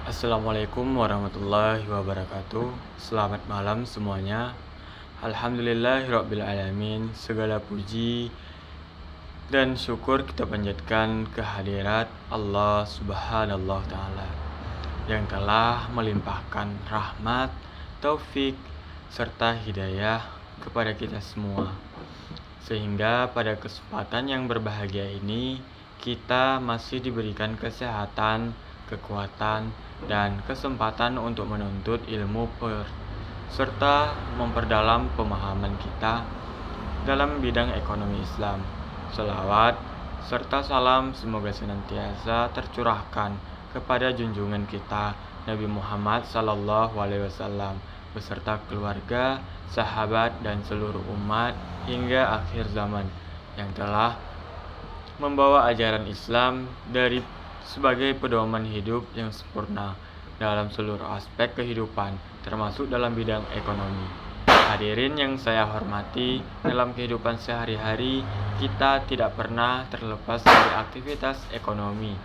Assalamualaikum warahmatullahi wabarakatuh. Selamat malam semuanya. Alhamdulillahirrabbilalamin. Segala puji dan syukur kita panjatkan kehadirat Allah subhanahu ta'ala yang telah melimpahkan rahmat, taufik, serta hidayah kepada kita semua. Sehingga pada kesempatan yang berbahagia ini kita masih diberikan kesehatan, kekuatan, dan kesempatan untuk menuntut ilmu serta memperdalam pemahaman kita dalam bidang ekonomi Islam. Selawat serta salam semoga senantiasa tercurahkan kepada junjungan kita Nabi Muhammad SAW beserta keluarga, sahabat, dan seluruh umat hingga akhir zaman yang telah membawa ajaran Islam sebagai pedoman hidup yang sempurna dalam seluruh aspek kehidupan, termasuk dalam bidang ekonomi. Hadirin yang saya hormati, dalam kehidupan sehari-hari kita tidak pernah terlepas dari aktivitas ekonomi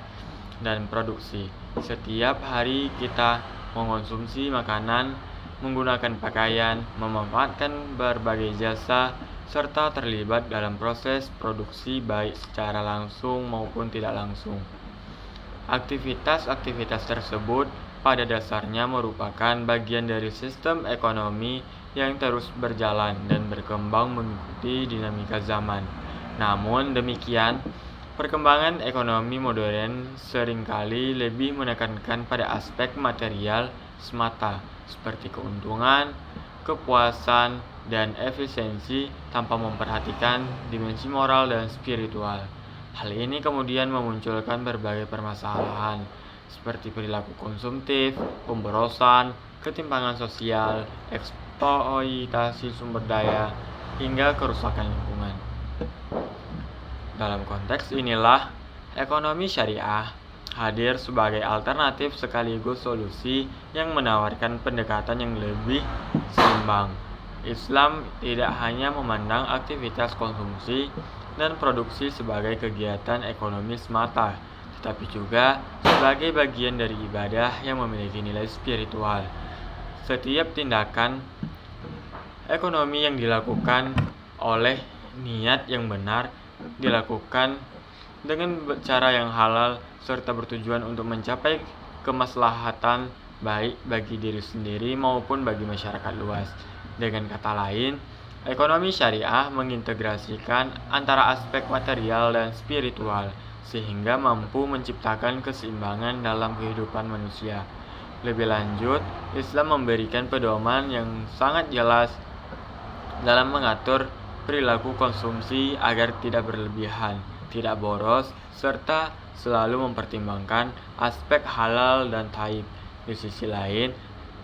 dan produksi. Setiap hari kita mengonsumsi makanan, menggunakan pakaian, memanfaatkan berbagai jasa, serta terlibat dalam proses produksi baik secara langsung maupun tidak langsung. Aktivitas-aktivitas tersebut pada dasarnya merupakan bagian dari sistem ekonomi yang terus berjalan dan berkembang mengikuti dinamika zaman. Namun demikian, perkembangan ekonomi modern seringkali lebih menekankan pada aspek material semata, seperti keuntungan, kepuasan, dan efisiensi tanpa memperhatikan dimensi moral dan spiritual. Hal ini kemudian memunculkan berbagai permasalahan seperti perilaku konsumtif, pemborosan, ketimpangan sosial, eksploitasi sumber daya, hingga kerusakan lingkungan. Dalam konteks inilah, ekonomi syariah hadir sebagai alternatif sekaligus solusi yang menawarkan pendekatan yang lebih seimbang. Islam tidak hanya memandang aktivitas konsumsi dan produksi sebagai kegiatan ekonomi semata, tetapi juga sebagai bagian dari ibadah yang memiliki nilai spiritual. Setiap tindakan ekonomi yang dilakukan oleh niat yang benar, dilakukan dengan cara yang halal, serta bertujuan untuk mencapai kemaslahatan baik bagi diri sendiri maupun bagi masyarakat luas. Dengan kata lain, ekonomi syariah mengintegrasikan antara aspek material dan spiritual sehingga mampu menciptakan keseimbangan dalam kehidupan manusia. Lebih lanjut, Islam memberikan pedoman yang sangat jelas dalam mengatur perilaku konsumsi agar tidak berlebihan, tidak boros, serta selalu mempertimbangkan aspek halal dan thayyib. Di sisi lain,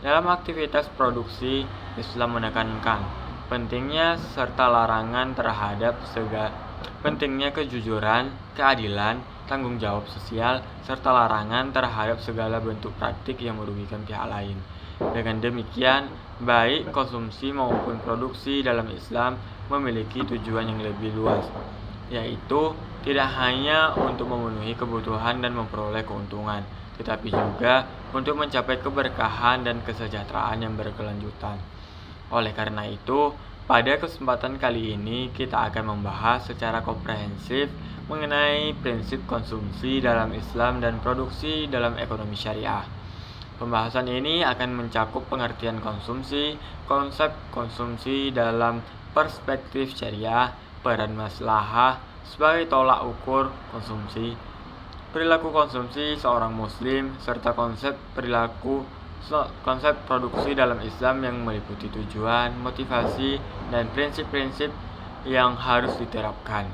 dalam aktivitas produksi, Islam menekankan pentingnya serta larangan terhadap pentingnya kejujuran, keadilan, tanggung jawab sosial, serta larangan terhadap segala bentuk praktik yang merugikan pihak lain. Dengan demikian, baik konsumsi maupun produksi dalam Islam memiliki tujuan yang lebih luas, yaitu tidak hanya untuk memenuhi kebutuhan dan memperoleh keuntungan, tetapi juga untuk mencapai keberkahan dan kesejahteraan yang berkelanjutan. Oleh karena itu, pada kesempatan kali ini kita akan membahas secara komprehensif mengenai prinsip konsumsi dalam Islam dan produksi dalam ekonomi syariah. Pembahasan ini akan mencakup pengertian konsumsi, konsep konsumsi dalam perspektif syariah, peran maslahah sebagai tolak ukur konsumsi, perilaku konsumsi seorang muslim, serta konsep produksi dalam Islam yang meliputi tujuan, motivasi, dan prinsip-prinsip yang harus diterapkan.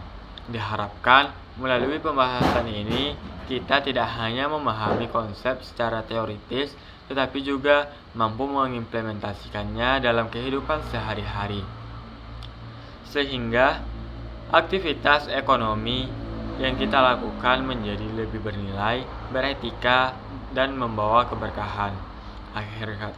Diharapkan melalui pembahasan ini kita tidak hanya memahami konsep secara teoritis, tetapi juga mampu mengimplementasikannya dalam kehidupan sehari-hari, sehingga aktivitas ekonomi yang kita lakukan menjadi lebih bernilai, beretika, dan membawa keberkahan akhirat.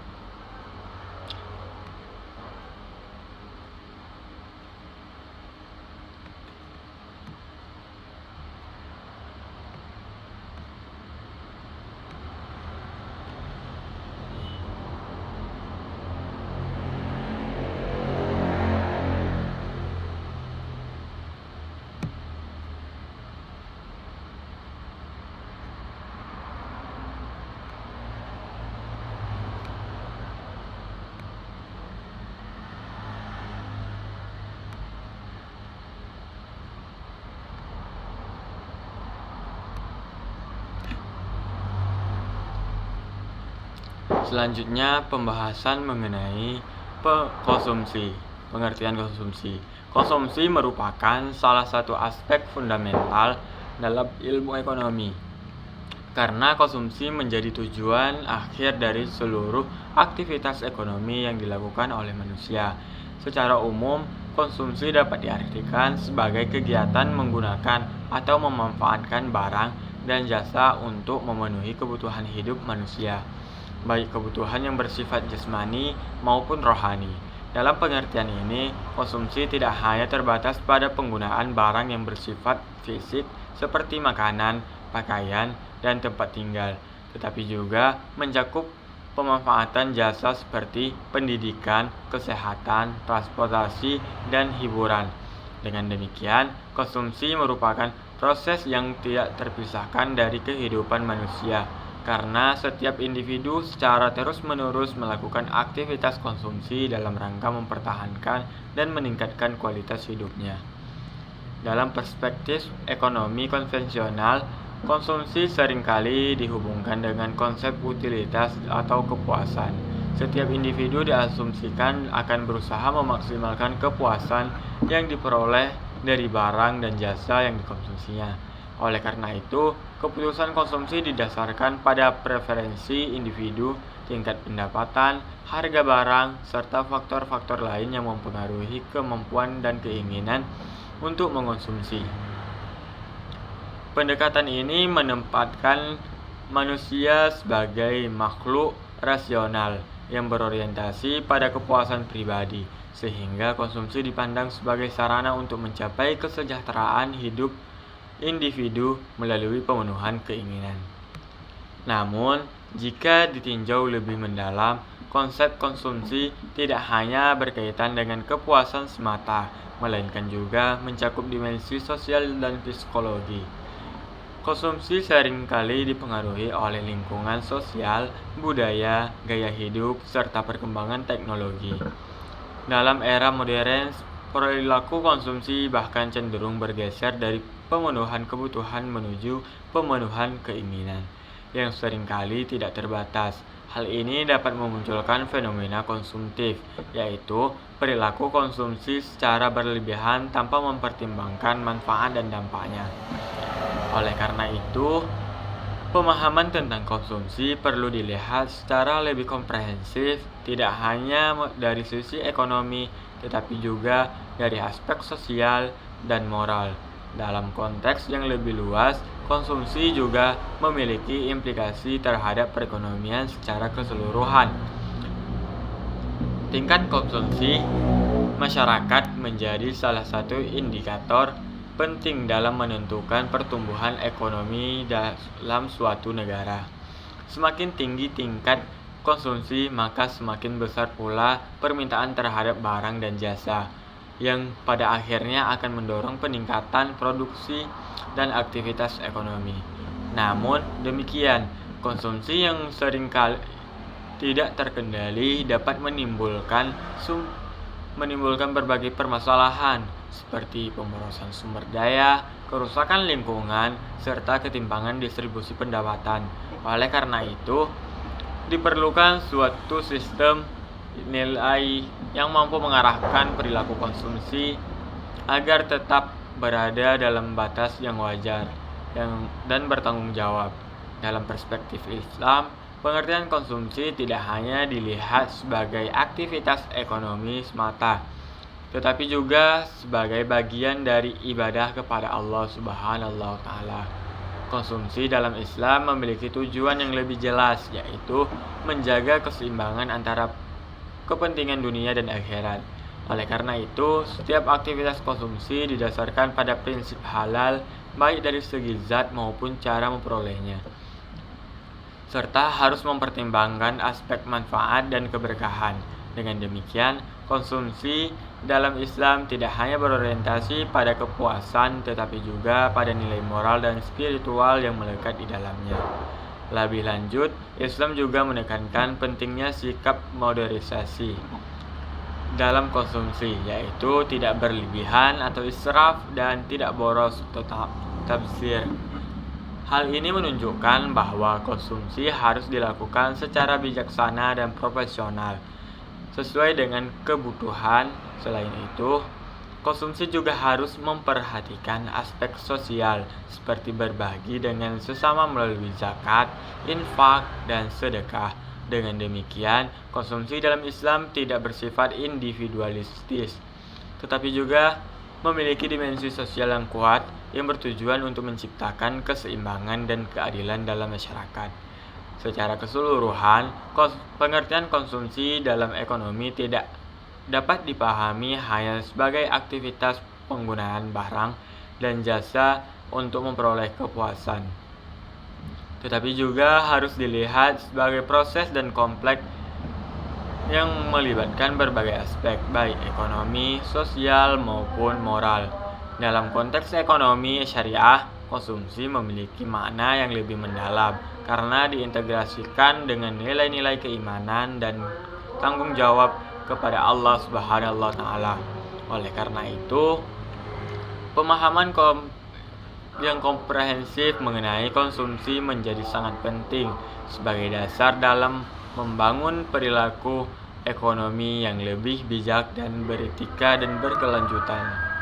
Selanjutnya, pembahasan mengenai konsumsi. Pengertian konsumsi. Konsumsi merupakan salah satu aspek fundamental dalam ilmu ekonomi, karena konsumsi menjadi tujuan akhir dari seluruh aktivitas ekonomi yang dilakukan oleh manusia. Secara umum, konsumsi dapat diartikan sebagai kegiatan menggunakan atau memanfaatkan barang dan jasa untuk memenuhi kebutuhan hidup manusia, baik kebutuhan yang bersifat jasmani maupun rohani. Dalam pengertian ini, konsumsi tidak hanya terbatas pada penggunaan barang yang bersifat fisik seperti makanan, pakaian, dan tempat tinggal, tetapi juga mencakup pemanfaatan jasa seperti pendidikan, kesehatan, transportasi, dan hiburan. Dengan demikian, konsumsi merupakan proses yang tidak terpisahkan dari kehidupan manusia, karena setiap individu secara terus-menerus melakukan aktivitas konsumsi dalam rangka mempertahankan dan meningkatkan kualitas hidupnya. Dalam perspektif ekonomi konvensional, konsumsi seringkali dihubungkan dengan konsep utilitas atau kepuasan. Setiap individu diasumsikan akan berusaha memaksimalkan kepuasan yang diperoleh dari barang dan jasa yang dikonsumsinya. Oleh karena itu, keputusan konsumsi didasarkan pada preferensi individu, tingkat pendapatan, harga barang, serta faktor-faktor lain yang mempengaruhi kemampuan dan keinginan untuk mengonsumsi. Pendekatan ini menempatkan manusia sebagai makhluk rasional yang berorientasi pada kepuasan pribadi, sehingga konsumsi dipandang sebagai sarana untuk mencapai kesejahteraan hidup individu melalui pemenuhan keinginan. Namun, jika ditinjau lebih mendalam, konsep konsumsi tidak hanya berkaitan dengan kepuasan semata, melainkan juga mencakup dimensi sosial dan psikologi. Konsumsi seringkali dipengaruhi oleh lingkungan sosial, budaya, gaya hidup, serta perkembangan teknologi. Dalam era modern, perilaku konsumsi bahkan cenderung bergeser dari pemenuhan kebutuhan menuju pemenuhan keinginan, yang seringkali tidak terbatas. Hal ini dapat memunculkan fenomena konsumtif, yaitu perilaku konsumsi secara berlebihan tanpa mempertimbangkan manfaat dan dampaknya. Oleh karena itu, pemahaman tentang konsumsi perlu dilihat secara lebih komprehensif, tidak hanya dari sisi ekonomi, tetapi juga dari aspek sosial dan moral. Dalam konteks yang lebih luas, konsumsi juga memiliki implikasi terhadap perekonomian secara keseluruhan. Tingkat konsumsi masyarakat menjadi salah satu indikator penting dalam menentukan pertumbuhan ekonomi dalam suatu negara. Semakin tinggi tingkat konsumsi, maka semakin besar pula permintaan terhadap barang dan jasa, yang pada akhirnya akan mendorong peningkatan produksi dan aktivitas ekonomi. Namun demikian, konsumsi yang seringkali tidak terkendali dapat menimbulkan berbagai permasalahan seperti pemborosan sumber daya, kerusakan lingkungan, serta ketimpangan distribusi pendapatan. Oleh karena itu, diperlukan suatu sistem nilai yang mampu mengarahkan perilaku konsumsi agar tetap berada dalam batas yang wajar dan bertanggung jawab. Dalam perspektif Islam, pengertian konsumsi tidak hanya dilihat sebagai aktivitas ekonomi semata, tetapi juga sebagai bagian dari ibadah kepada Allah Subhanahu wa Ta'ala. Konsumsi dalam Islam memiliki tujuan yang lebih jelas, yaitu menjaga keseimbangan antara kepentingan dunia dan akhirat. Oleh karena itu, setiap aktivitas konsumsi didasarkan pada prinsip halal, baik dari segi zat maupun cara memperolehnya, serta harus mempertimbangkan aspek manfaat dan keberkahan. Dengan demikian, konsumsi dalam Islam tidak hanya berorientasi pada kepuasan, tetapi juga pada nilai moral dan spiritual yang melekat di dalamnya. Lebih lanjut, Islam juga menekankan pentingnya sikap modernisasi dalam konsumsi, yaitu tidak berlebihan atau israf dan tidak boros atau tabzir. Hal ini menunjukkan bahwa konsumsi harus dilakukan secara bijaksana dan proporsional, sesuai dengan kebutuhan. Selain itu, konsumsi juga harus memperhatikan aspek sosial, seperti berbagi dengan sesama melalui zakat, infak, dan sedekah. Dengan demikian, konsumsi dalam Islam tidak bersifat individualistis, tetapi juga memiliki dimensi sosial yang kuat yang bertujuan untuk menciptakan keseimbangan dan keadilan dalam masyarakat. Secara keseluruhan, pengertian konsumsi dalam ekonomi tidak dapat dipahami hanya sebagai aktivitas penggunaan barang dan jasa untuk memperoleh kepuasan, tetapi juga harus dilihat sebagai proses dan kompleks yang melibatkan berbagai aspek, baik ekonomi, sosial, maupun moral. Dalam konteks ekonomi syariah, konsumsi memiliki makna yang lebih mendalam karena diintegrasikan dengan nilai-nilai keimanan dan tanggung jawab kepada Allah Subhanahu wa Ta'ala. Oleh karena itu, pemahaman yang komprehensif mengenai konsumsi menjadi sangat penting sebagai dasar dalam membangun perilaku ekonomi yang lebih bijak dan beretika dan berkelanjutan.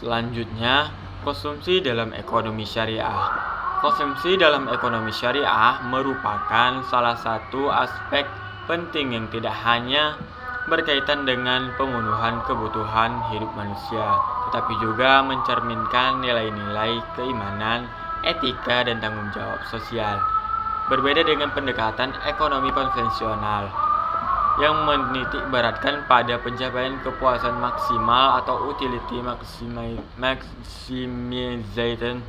Selanjutnya, konsumsi dalam ekonomi syariah. Konsumsi dalam ekonomi syariah merupakan salah satu aspek penting yang tidak hanya berkaitan dengan pemenuhan kebutuhan hidup manusia, tetapi juga mencerminkan nilai-nilai keimanan, etika, dan tanggung jawab sosial. Berbeda dengan pendekatan ekonomi konvensional yang menitik beratkan pada pencapaian kepuasan maksimal atau utility maximization,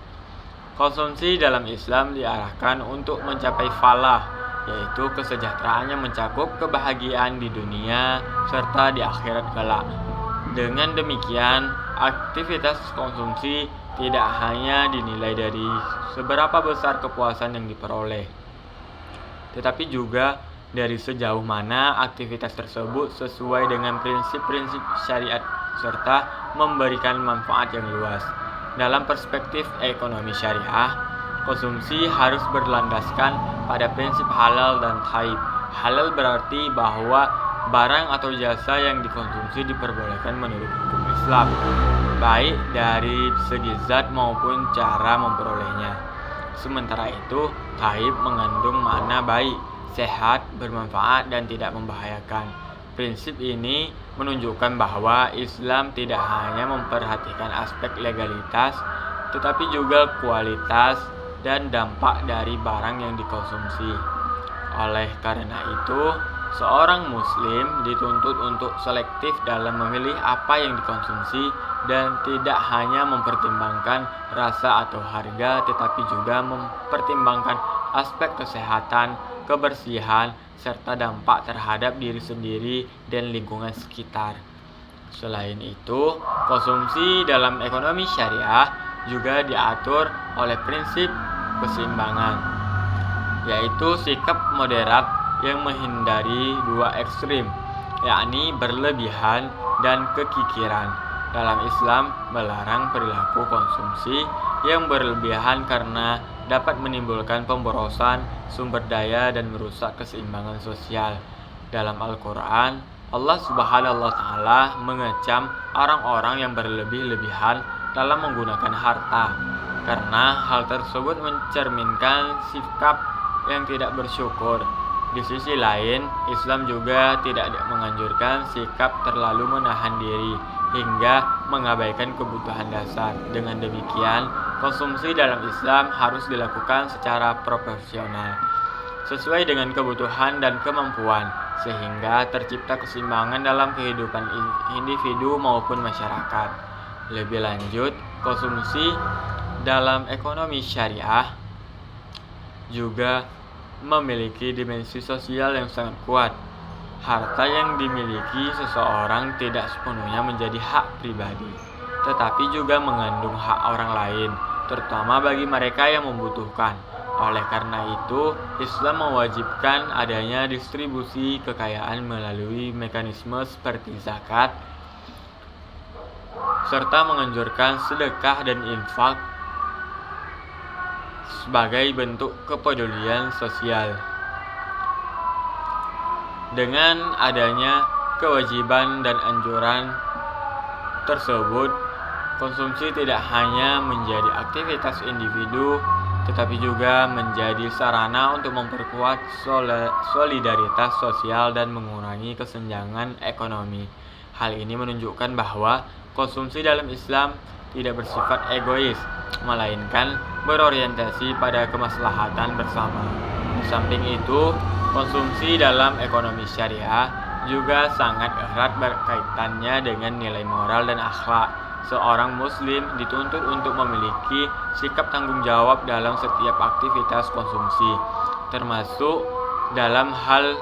konsumsi dalam Islam diarahkan untuk mencapai falah, yaitu kesejahteraan yang mencakup kebahagiaan di dunia serta di akhirat kelak. Dengan demikian, aktivitas konsumsi tidak hanya dinilai dari seberapa besar kepuasan yang diperoleh, tetapi juga dari sejauh mana aktivitas tersebut sesuai dengan prinsip-prinsip syariat serta memberikan manfaat yang luas. Dalam perspektif ekonomi syariah, konsumsi harus berlandaskan pada prinsip halal dan thayyib. Halal berarti bahwa barang atau jasa yang dikonsumsi diperbolehkan menurut hukum Islam, baik dari segi zat maupun cara memperolehnya. Sementara itu, thayyib mengandung makna baik, sehat, bermanfaat, dan tidak membahayakan. Prinsip ini menunjukkan bahwa Islam tidak hanya memperhatikan aspek legalitas, tetapi juga kualitas dan dampak dari barang yang dikonsumsi. Oleh karena itu, seorang Muslim dituntut untuk selektif dalam memilih apa yang dikonsumsi dan tidak hanya mempertimbangkan rasa atau harga, tetapi juga mempertimbangkan aspek kesehatan, kebersihan, serta dampak terhadap diri sendiri dan lingkungan sekitar. Selain itu, konsumsi dalam ekonomi syariah juga diatur oleh prinsip keseimbangan, yaitu sikap moderat yang menghindari dua ekstrim, yakni berlebihan dan kekikiran. Dalam Islam melarang perilaku konsumsi yang berlebihan karena dapat menimbulkan pemborosan sumber daya dan merusak keseimbangan sosial. Dalam Al-Quran, Allah Subhanahu wa Ta'ala mengecam orang-orang yang berlebih-lebihan dalam menggunakan harta, karena hal tersebut mencerminkan sikap yang tidak bersyukur. Di sisi lain, Islam juga tidak menganjurkan sikap terlalu menahan diri hingga mengabaikan kebutuhan dasar. Dengan demikian, konsumsi dalam Islam harus dilakukan secara proporsional, sesuai dengan kebutuhan dan kemampuan, sehingga tercipta keseimbangan dalam kehidupan individu maupun masyarakat. Lebih lanjut, Konsumsi dalam ekonomi syariah juga memiliki dimensi sosial yang sangat kuat. Harta yang dimiliki seseorang tidak sepenuhnya menjadi hak pribadi, tetapi juga mengandung hak orang lain, terutama bagi mereka yang membutuhkan. Oleh karena itu, Islam mewajibkan adanya distribusi kekayaan melalui mekanisme seperti zakat, serta menganjurkan sedekah dan infak sebagai bentuk kepedulian sosial. Dengan adanya kewajiban dan anjuran tersebut, konsumsi tidak hanya menjadi aktivitas individu, tetapi juga menjadi sarana untuk memperkuat solidaritas sosial dan mengurangi kesenjangan ekonomi. Hal ini menunjukkan bahwa konsumsi dalam Islam tidak bersifat egois, melainkan berorientasi pada kemaslahatan bersama. Di samping itu, konsumsi dalam ekonomi syariah juga sangat erat berkaitannya dengan nilai moral dan akhlak. Seorang muslim dituntut untuk memiliki sikap tanggung jawab dalam setiap aktivitas konsumsi, termasuk dalam hal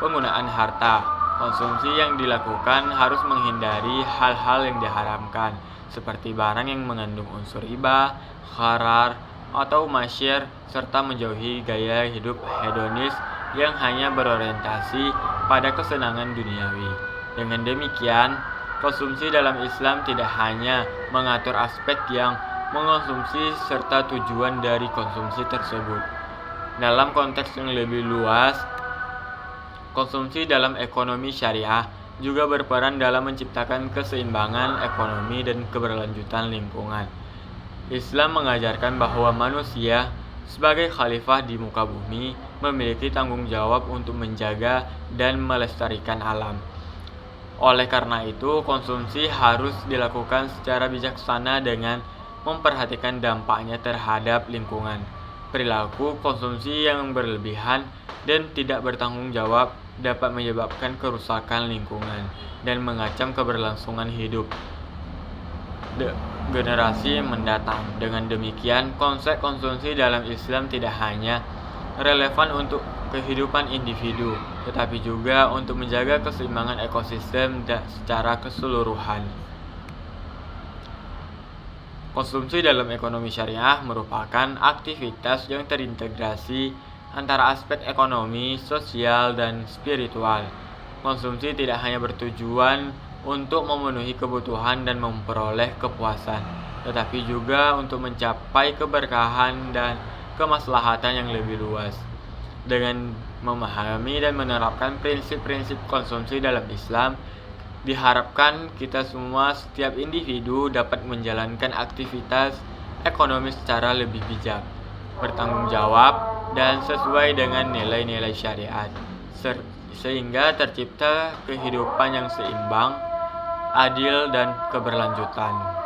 penggunaan harta. Konsumsi yang dilakukan harus menghindari hal-hal yang diharamkan, seperti barang yang mengandung unsur riba, gharar, atau masyir, serta menjauhi gaya hidup hedonis yang hanya berorientasi pada kesenangan duniawi. Dengan demikian, konsumsi dalam Islam tidak hanya mengatur aspek yang mengonsumsi serta tujuan dari konsumsi tersebut. Dalam konteks yang lebih luas, konsumsi dalam ekonomi syariah juga berperan dalam menciptakan keseimbangan ekonomi dan keberlanjutan lingkungan. Islam mengajarkan bahwa manusia sebagai khalifah di muka bumi memiliki tanggung jawab untuk menjaga dan melestarikan alam. Oleh karena itu, konsumsi harus dilakukan secara bijaksana dengan memperhatikan dampaknya terhadap lingkungan. Perilaku konsumsi yang berlebihan dan tidak bertanggung jawab dapat menyebabkan kerusakan lingkungan dan mengancam keberlangsungan hidup generasi mendatang. Dengan demikian, konsep konsumsi dalam Islam tidak hanya relevan untuk kehidupan individu, tetapi juga untuk menjaga keseimbangan ekosistem secara keseluruhan. Konsumsi dalam ekonomi syariah merupakan aktivitas yang terintegrasi antara aspek ekonomi, sosial, dan spiritual. Konsumsi tidak hanya bertujuan untuk memenuhi kebutuhan dan memperoleh kepuasan, tetapi juga untuk mencapai keberkahan dan kemaslahatan yang lebih luas. Dengan memahami dan menerapkan prinsip-prinsip konsumsi dalam Islam, diharapkan kita semua, setiap individu dapat menjalankan aktivitas ekonomi secara lebih bijak, bertanggung jawab, dan sesuai dengan nilai-nilai syariat, sehingga tercipta kehidupan yang seimbang, adil, dan keberlanjutan.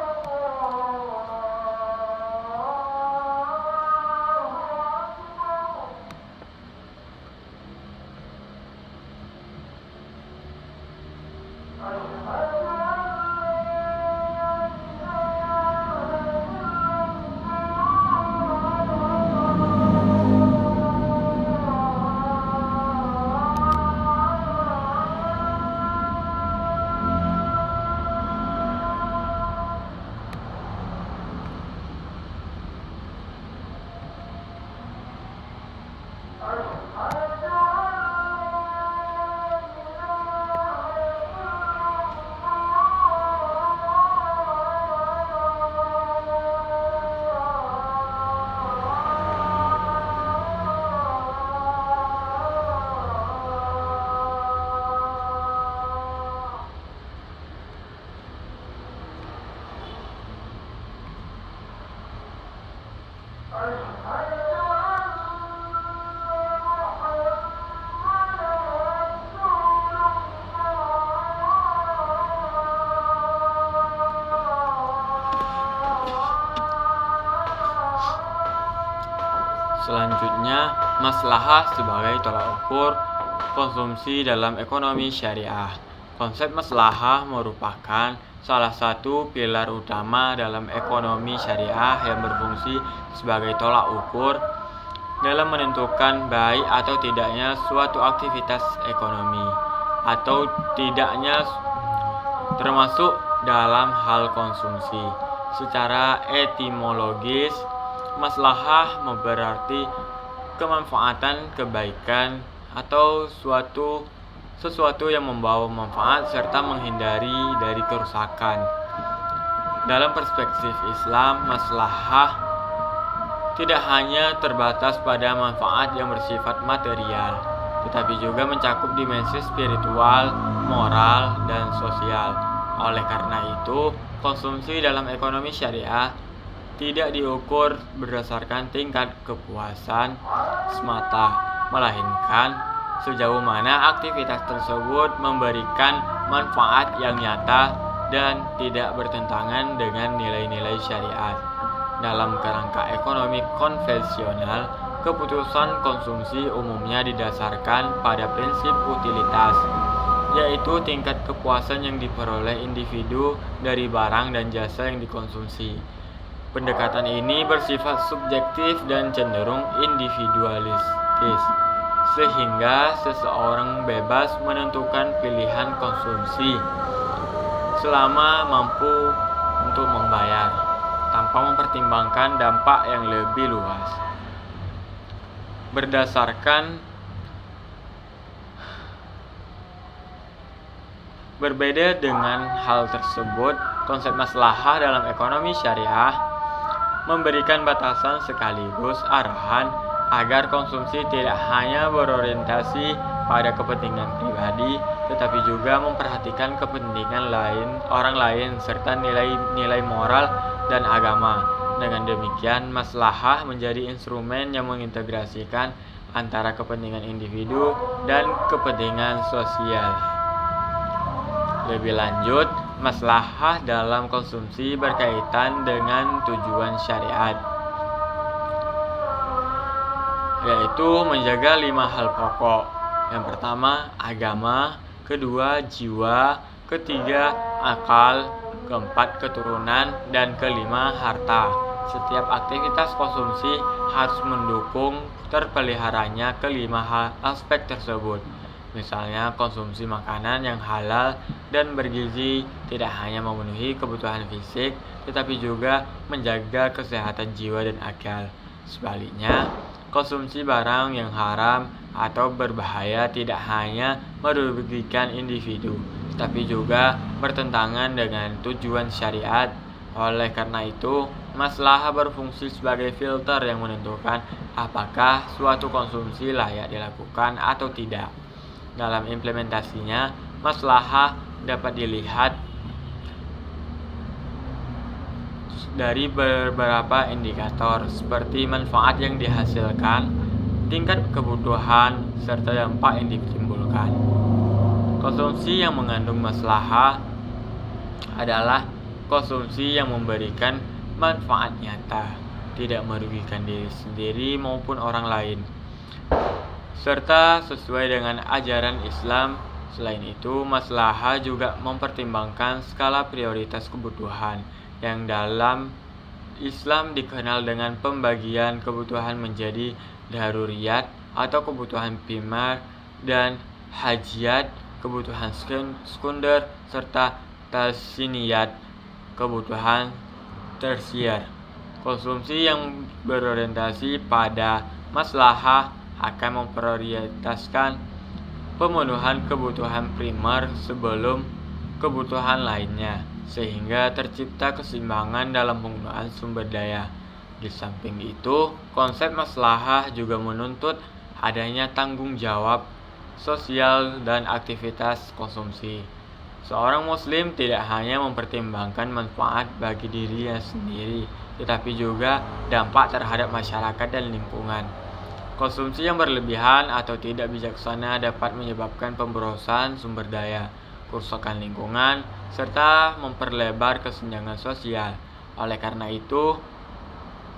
Selanjutnya, maslahah sebagai tolak ukur konsumsi dalam ekonomi syariah. Konsep maslahah merupakan salah satu pilar utama dalam ekonomi syariah yang berfungsi sebagai tolak ukur dalam menentukan baik atau tidaknya suatu aktivitas ekonomi atau tidaknya, termasuk dalam hal konsumsi. Secara etimologis, maslahah berarti kemanfaatan, kebaikan, atau sesuatu yang membawa manfaat serta menghindari dari kerusakan. Dalam perspektif Islam, maslahah tidak hanya terbatas pada manfaat yang bersifat material, tetapi juga mencakup dimensi spiritual, moral, dan sosial. Oleh karena itu, konsumsi dalam ekonomi syariah tidak diukur berdasarkan tingkat kepuasan semata, melainkan sejauh mana aktivitas tersebut memberikan manfaat yang nyata dan tidak bertentangan dengan nilai-nilai syariat. Dalam kerangka ekonomi konvensional, keputusan konsumsi umumnya didasarkan pada prinsip utilitas, yaitu tingkat kepuasan yang diperoleh individu dari barang dan jasa yang dikonsumsi. Pendekatan ini bersifat subjektif dan cenderung individualistis, sehingga seseorang bebas menentukan pilihan konsumsi selama mampu untuk membayar, tanpa mempertimbangkan dampak yang lebih luas. Berbeda dengan hal tersebut, konsep maslahah dalam ekonomi syariah memberikan batasan sekaligus arahan agar konsumsi tidak hanya berorientasi pada kepentingan pribadi, tetapi juga memperhatikan kepentingan orang lain serta nilai-nilai moral dan agama. Dengan demikian, maslahah menjadi instrumen yang mengintegrasikan antara kepentingan individu dan kepentingan sosial. Lebih lanjut, maslahah dalam konsumsi berkaitan dengan tujuan syariat, yaitu menjaga 5 hal pokok. Yang pertama, agama; kedua, jiwa; ketiga, akal; keempat, keturunan; dan kelima, harta. Setiap aktivitas konsumsi harus mendukung terpeliharanya kelima aspek tersebut. Misalnya, konsumsi makanan yang halal dan bergizi tidak hanya memenuhi kebutuhan fisik, tetapi juga menjaga kesehatan jiwa dan akal. Sebaliknya, konsumsi barang yang haram atau berbahaya tidak hanya merugikan individu, tetapi juga bertentangan dengan tujuan syariat. Oleh karena itu, maslahah berfungsi sebagai filter yang menentukan apakah suatu konsumsi layak dilakukan atau tidak. Dalam implementasinya, maslahah dapat dilihat dari beberapa indikator seperti manfaat yang dihasilkan, tingkat kebutuhan, serta dampak yang ditimbulkan. Konsumsi yang mengandung maslahah adalah konsumsi yang memberikan manfaat nyata, tidak merugikan diri sendiri maupun orang lain, serta sesuai dengan ajaran Islam. Selain itu, maslahah juga mempertimbangkan skala prioritas kebutuhan, yang dalam Islam dikenal dengan pembagian kebutuhan menjadi daruriyat atau kebutuhan primer dan hajiyat, kebutuhan sekunder, serta tasiniyat, kebutuhan tersier. Konsumsi yang berorientasi pada maslahah akan memprioritaskan pemenuhan kebutuhan primer sebelum kebutuhan lainnya, sehingga tercipta keseimbangan dalam penggunaan sumber daya. Di samping itu, konsep maslahah juga menuntut adanya tanggung jawab sosial dan aktivitas konsumsi. Seorang muslim tidak hanya mempertimbangkan manfaat bagi dirinya sendiri, tetapi juga dampak terhadap masyarakat dan lingkungan. Konsumsi yang berlebihan atau tidak bijaksana dapat menyebabkan pemborosan sumber daya, kerusakan lingkungan, serta memperlebar kesenjangan sosial. Oleh karena itu,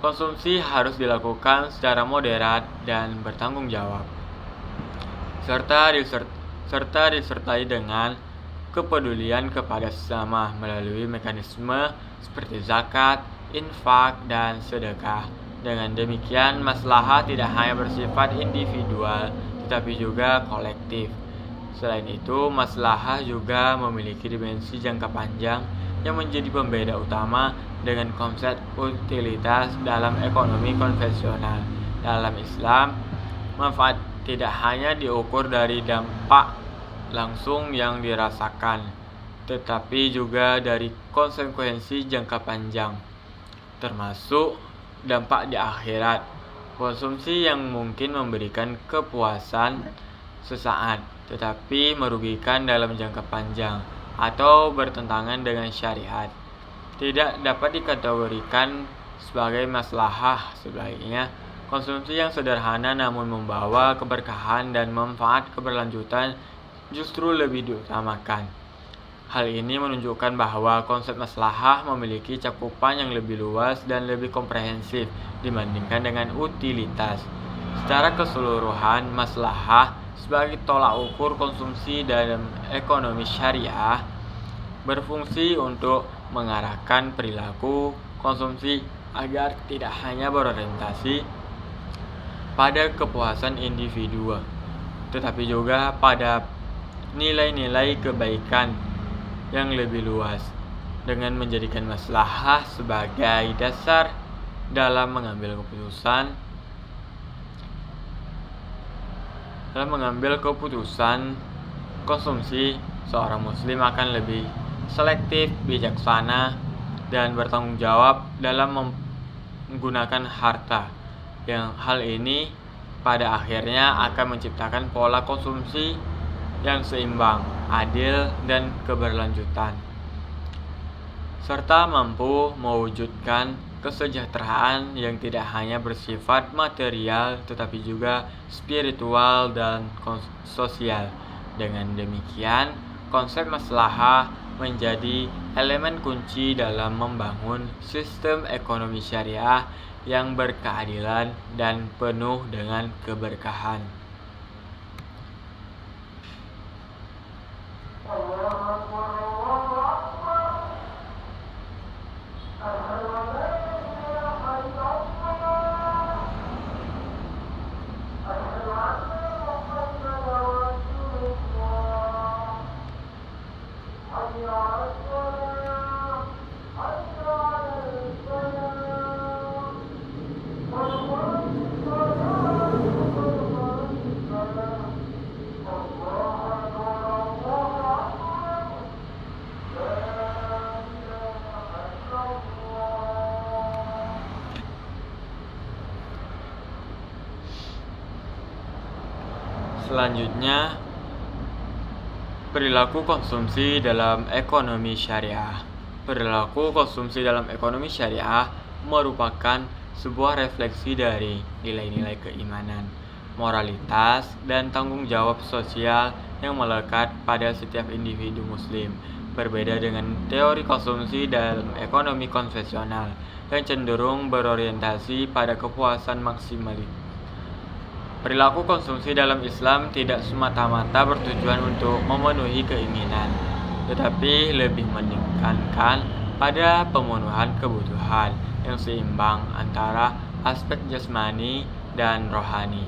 konsumsi harus dilakukan secara moderat dan bertanggung jawab, serta disertai dengan kepedulian kepada sesama melalui mekanisme seperti zakat, infak, dan sedekah. Dengan demikian, maslahah tidak hanya bersifat individual, tetapi juga kolektif. Selain itu, maslahah juga memiliki dimensi jangka panjang yang menjadi pembeda utama dengan konsep utilitas dalam ekonomi konvensional. Dalam Islam, manfaat tidak hanya diukur dari dampak langsung yang dirasakan, tetapi juga dari konsekuensi jangka panjang, termasuk dampak di akhirat. Konsumsi yang mungkin memberikan kepuasan sesaat, tetapi merugikan dalam jangka panjang atau bertentangan dengan syariat, tidak dapat dikategorikan sebagai maslahah. Sebaliknya, konsumsi yang sederhana namun membawa keberkahan dan manfaat keberlanjutan justru lebih diutamakan. Hal ini menunjukkan bahwa konsep maslahah memiliki cakupan yang lebih luas dan lebih komprehensif dibandingkan dengan utilitas. Secara keseluruhan, maslahah sebagai tolak ukur konsumsi dalam ekonomi syariah berfungsi untuk mengarahkan perilaku konsumsi agar tidak hanya berorientasi pada kepuasan individu, tetapi juga pada nilai-nilai kebaikan yang lebih luas, dengan menjadikan maslahah sebagai dasar dalam mengambil keputusan konsumsi. Seorang muslim akan lebih selektif, bijaksana, dan bertanggung jawab dalam menggunakan harta. Yang hal ini pada akhirnya akan menciptakan pola konsumsi yang seimbang, adil, dan keberlanjutan, serta mampu mewujudkan kesejahteraan yang tidak hanya bersifat material tetapi juga spiritual dan sosial. Dengan demikian, konsep maslahah menjadi elemen kunci dalam membangun sistem ekonomi syariah yang berkeadilan dan penuh dengan keberkahan. Selanjutnya, perilaku konsumsi dalam ekonomi syariah. Perilaku konsumsi dalam ekonomi syariah merupakan sebuah refleksi dari nilai-nilai keimanan, moralitas, dan tanggung jawab sosial yang melekat pada setiap individu muslim. Berbeda dengan teori konsumsi dalam ekonomi konvensional yang cenderung berorientasi pada kepuasan maksimalis. Perilaku konsumsi dalam Islam tidak semata-mata bertujuan untuk memenuhi keinginan, tetapi lebih menekankan pada pemenuhan kebutuhan yang seimbang antara aspek jasmani dan rohani.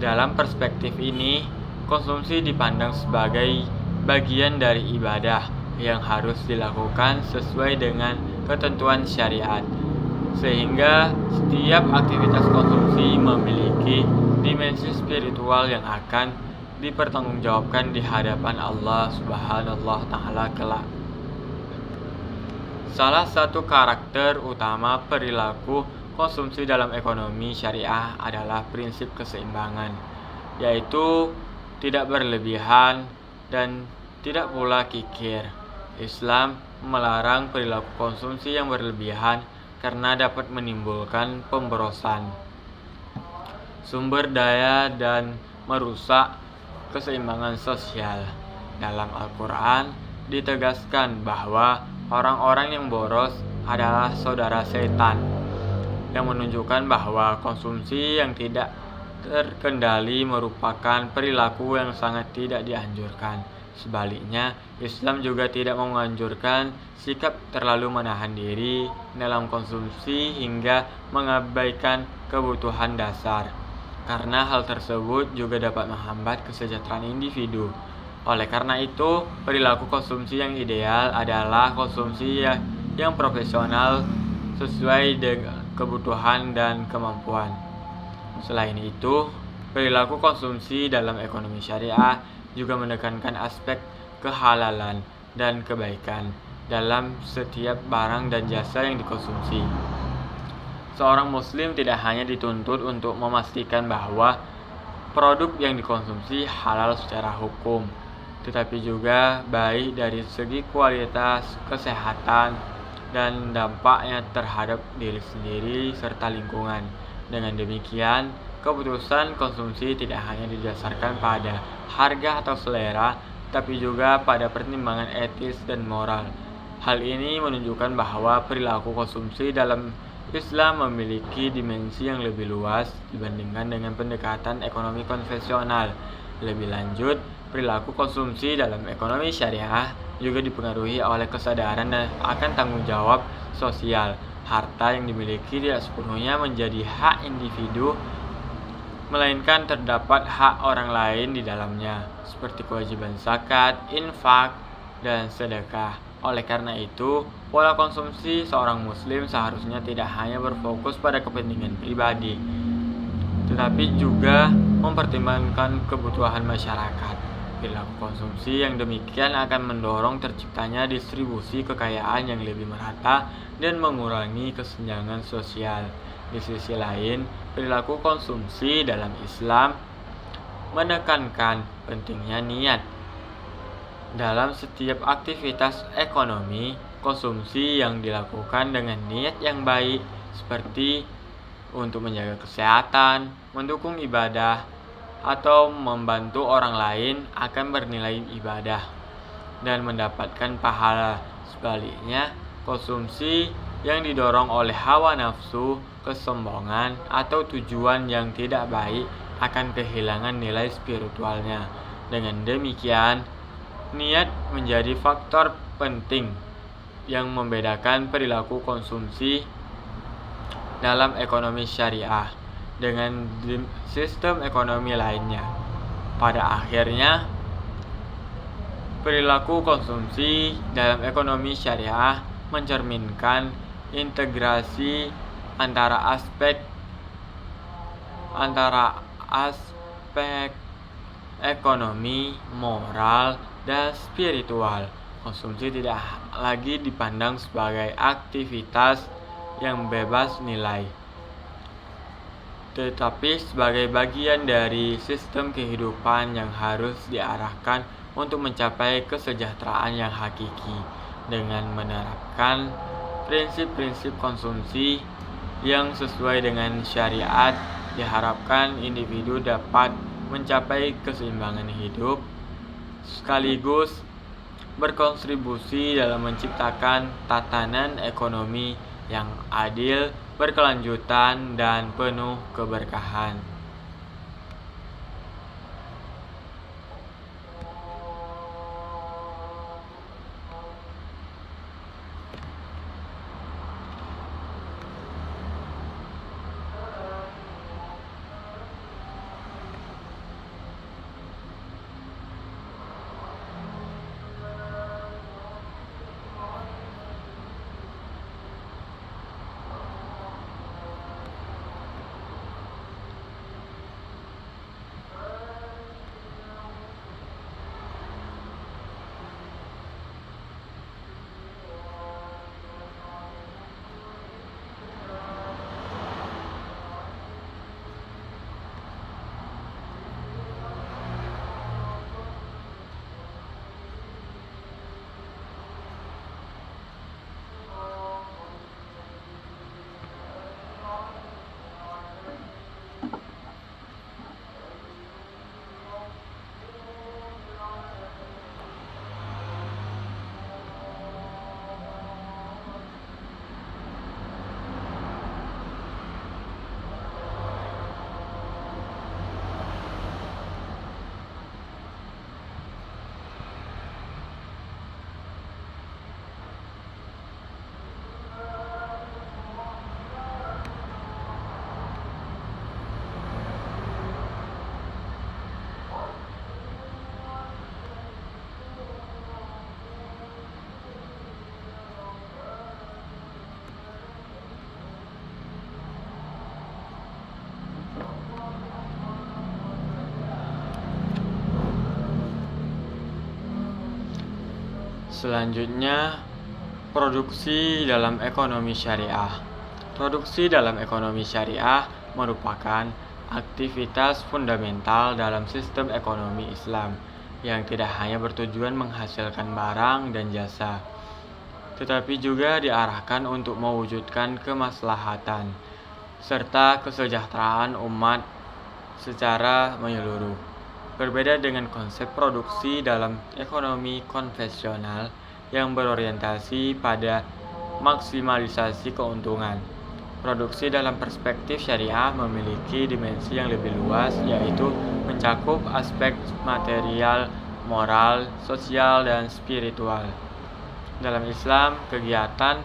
Dalam perspektif ini, konsumsi dipandang sebagai bagian dari ibadah yang harus dilakukan sesuai dengan ketentuan syariat, sehingga setiap aktivitas konsumsi memiliki dimensi spiritual yang akan dipertanggungjawabkan di hadapan Allah Subhanahu wa Ta'ala kelak. Salah satu karakter utama perilaku konsumsi dalam ekonomi syariah adalah prinsip keseimbangan, yaitu tidak berlebihan dan tidak pula kikir. Islam melarang perilaku konsumsi yang berlebihan karena dapat menimbulkan pemborosan sumber daya dan merusak keseimbangan sosial. Dalam Al-Quran ditegaskan bahwa orang-orang yang boros adalah saudara setan, yang menunjukkan bahwa konsumsi yang tidak terkendali merupakan perilaku yang sangat tidak dianjurkan. Sebaliknya, Islam juga tidak menganjurkan sikap terlalu menahan diri dalam konsumsi hingga mengabaikan kebutuhan dasar, karena hal tersebut juga dapat menghambat kesejahteraan individu. Oleh karena itu, perilaku konsumsi yang ideal adalah konsumsi yang profesional sesuai dengan kebutuhan dan kemampuan. Selain itu, perilaku konsumsi dalam ekonomi syariah juga menekankan aspek kehalalan dan kebaikan dalam setiap barang dan jasa yang dikonsumsi. Seorang muslim tidak hanya dituntut untuk memastikan bahwa produk yang dikonsumsi halal secara hukum, tetapi juga baik dari segi kualitas, kesehatan, dan dampaknya terhadap diri sendiri serta lingkungan. Dengan demikian, keputusan konsumsi tidak hanya didasarkan pada harga atau selera, tapi juga pada pertimbangan etis dan moral. Hal ini menunjukkan bahwa perilaku konsumsi dalam Islam memiliki dimensi yang lebih luas dibandingkan dengan pendekatan ekonomi konvensional. Lebih lanjut, perilaku konsumsi dalam ekonomi syariah juga dipengaruhi oleh kesadaran akan tanggung jawab sosial. Harta yang dimiliki tidak sepenuhnya menjadi hak individu, melainkan terdapat hak orang lain di dalamnya, seperti kewajiban zakat, infak, dan sedekah. Oleh karena itu, pola konsumsi seorang muslim seharusnya tidak hanya berfokus pada kepentingan pribadi, tetapi juga mempertimbangkan kebutuhan masyarakat. Perilaku konsumsi yang demikian akan mendorong terciptanya distribusi kekayaan yang lebih merata dan mengurangi kesenjangan sosial. Di sisi lain, perilaku konsumsi dalam Islam menekankan pentingnya niat. Dalam setiap aktivitas ekonomi, konsumsi yang dilakukan dengan niat yang baik, seperti untuk menjaga kesehatan, mendukung ibadah, atau membantu orang lain, akan bernilai ibadah dan mendapatkan pahala. Sebaliknya, konsumsi yang didorong oleh hawa nafsu, kesombongan, atau tujuan yang tidak baik akan kehilangan nilai spiritualnya. Dengan demikian, niat menjadi faktor penting yang membedakan perilaku konsumsi dalam ekonomi syariah dengan sistem ekonomi lainnya. Pada akhirnya, perilaku konsumsi dalam ekonomi syariah mencerminkan integrasi antara aspek ekonomi, moral, dan spiritual. Konsumsi tidak lagi dipandang sebagai aktivitas yang bebas nilai, tetapi sebagai bagian dari sistem kehidupan yang harus diarahkan untuk mencapai kesejahteraan yang hakiki. Dengan menerapkan prinsip-prinsip konsumsi yang sesuai dengan syariat, diharapkan individu dapat mencapai keseimbangan hidup, sekaligus berkontribusi dalam menciptakan tatanan ekonomi yang adil, berkelanjutan, dan penuh keberkahan. Selanjutnya, produksi dalam ekonomi syariah. Produksi dalam ekonomi syariah merupakan aktivitas fundamental dalam sistem ekonomi Islam yang tidak hanya bertujuan menghasilkan barang dan jasa, tetapi juga diarahkan untuk mewujudkan kemaslahatan serta kesejahteraan umat secara menyeluruh. Berbeda dengan konsep produksi dalam ekonomi konvensional yang berorientasi pada maksimalisasi keuntungan. Produksi dalam perspektif syariah memiliki dimensi yang lebih luas, yaitu mencakup aspek material, moral, sosial, dan spiritual. Dalam Islam, kegiatan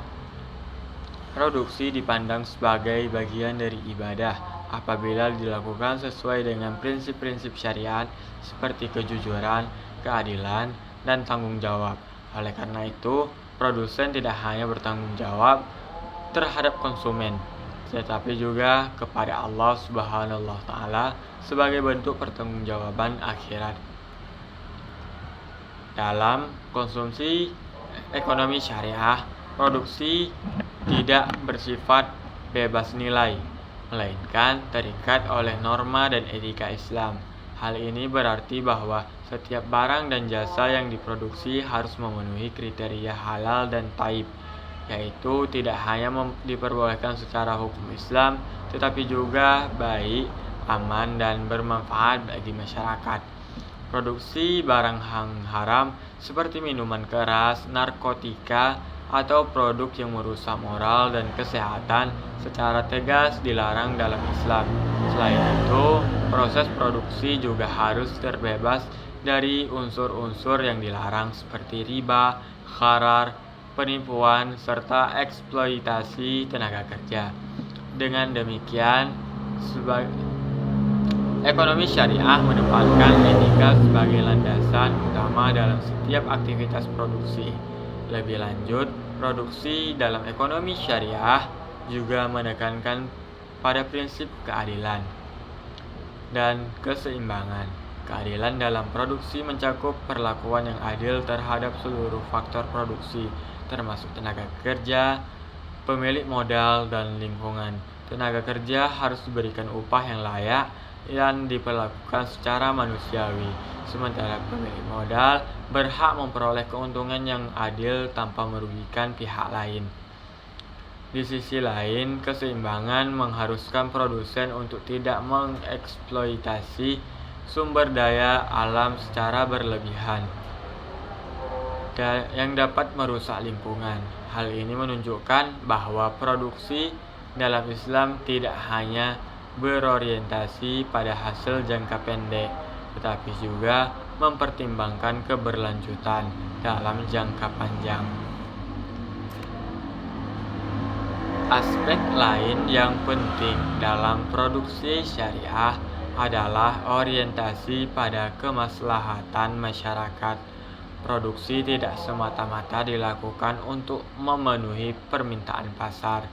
produksi dipandang sebagai bagian dari ibadah apabila dilakukan sesuai dengan prinsip-prinsip syariat seperti kejujuran, keadilan, dan tanggung jawab. Oleh karena itu, produsen tidak hanya bertanggung jawab terhadap konsumen, tetapi juga kepada Allah Subhanahu wa Ta'ala sebagai bentuk pertanggungjawaban akhirat. Dalam konsumsi ekonomi syariah, produksi tidak bersifat bebas nilai, melainkan terikat oleh norma dan etika Islam. Hal ini berarti bahwa setiap barang dan jasa yang diproduksi harus memenuhi kriteria halal dan thayyib, yaitu tidak hanya diperbolehkan secara hukum Islam, tetapi juga baik, aman, dan bermanfaat bagi masyarakat. Produksi barang haram seperti minuman keras, narkotika, atau produk yang merusak moral dan kesehatan secara tegas dilarang dalam Islam. Selain itu, proses produksi juga harus terbebas dari unsur-unsur yang dilarang seperti riba, gharar, penipuan, serta eksploitasi tenaga kerja. Dengan demikian, ekonomi syariah menempatkan etika sebagai landasan utama dalam setiap aktivitas produksi. Lebih lanjut, produksi dalam ekonomi syariah juga menekankan pada prinsip keadilan dan keseimbangan. Keadilan dalam produksi mencakup perlakuan yang adil terhadap seluruh faktor produksi, termasuk tenaga kerja, pemilik modal, dan lingkungan. Tenaga kerja harus diberikan upah yang layak dan diperlakukan secara manusiawi, sementara pemilik modal berhak memperoleh keuntungan yang adil tanpa merugikan pihak lain. Di sisi lain, keseimbangan mengharuskan produsen untuk tidak mengeksploitasi sumber daya alam secara berlebihan yang dapat merusak lingkungan. Hal ini menunjukkan bahwa produksi dalam Islam tidak hanya berorientasi pada hasil jangka pendek, tetapi juga mempertimbangkan keberlanjutan dalam jangka panjang. Aspek lain yang penting dalam produksi syariah adalah orientasi pada kemaslahatan masyarakat. Produksi tidak semata-mata dilakukan untuk memenuhi permintaan pasar,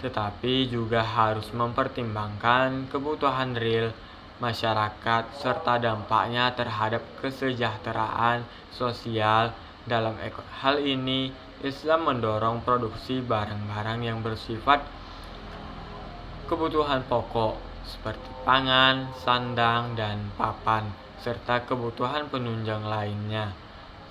tetapi juga harus mempertimbangkan kebutuhan real masyarakat serta dampaknya terhadap kesejahteraan sosial. Dalam hal ini, Islam mendorong produksi barang-barang yang bersifat kebutuhan pokok seperti pangan, sandang, dan papan, serta kebutuhan penunjang lainnya,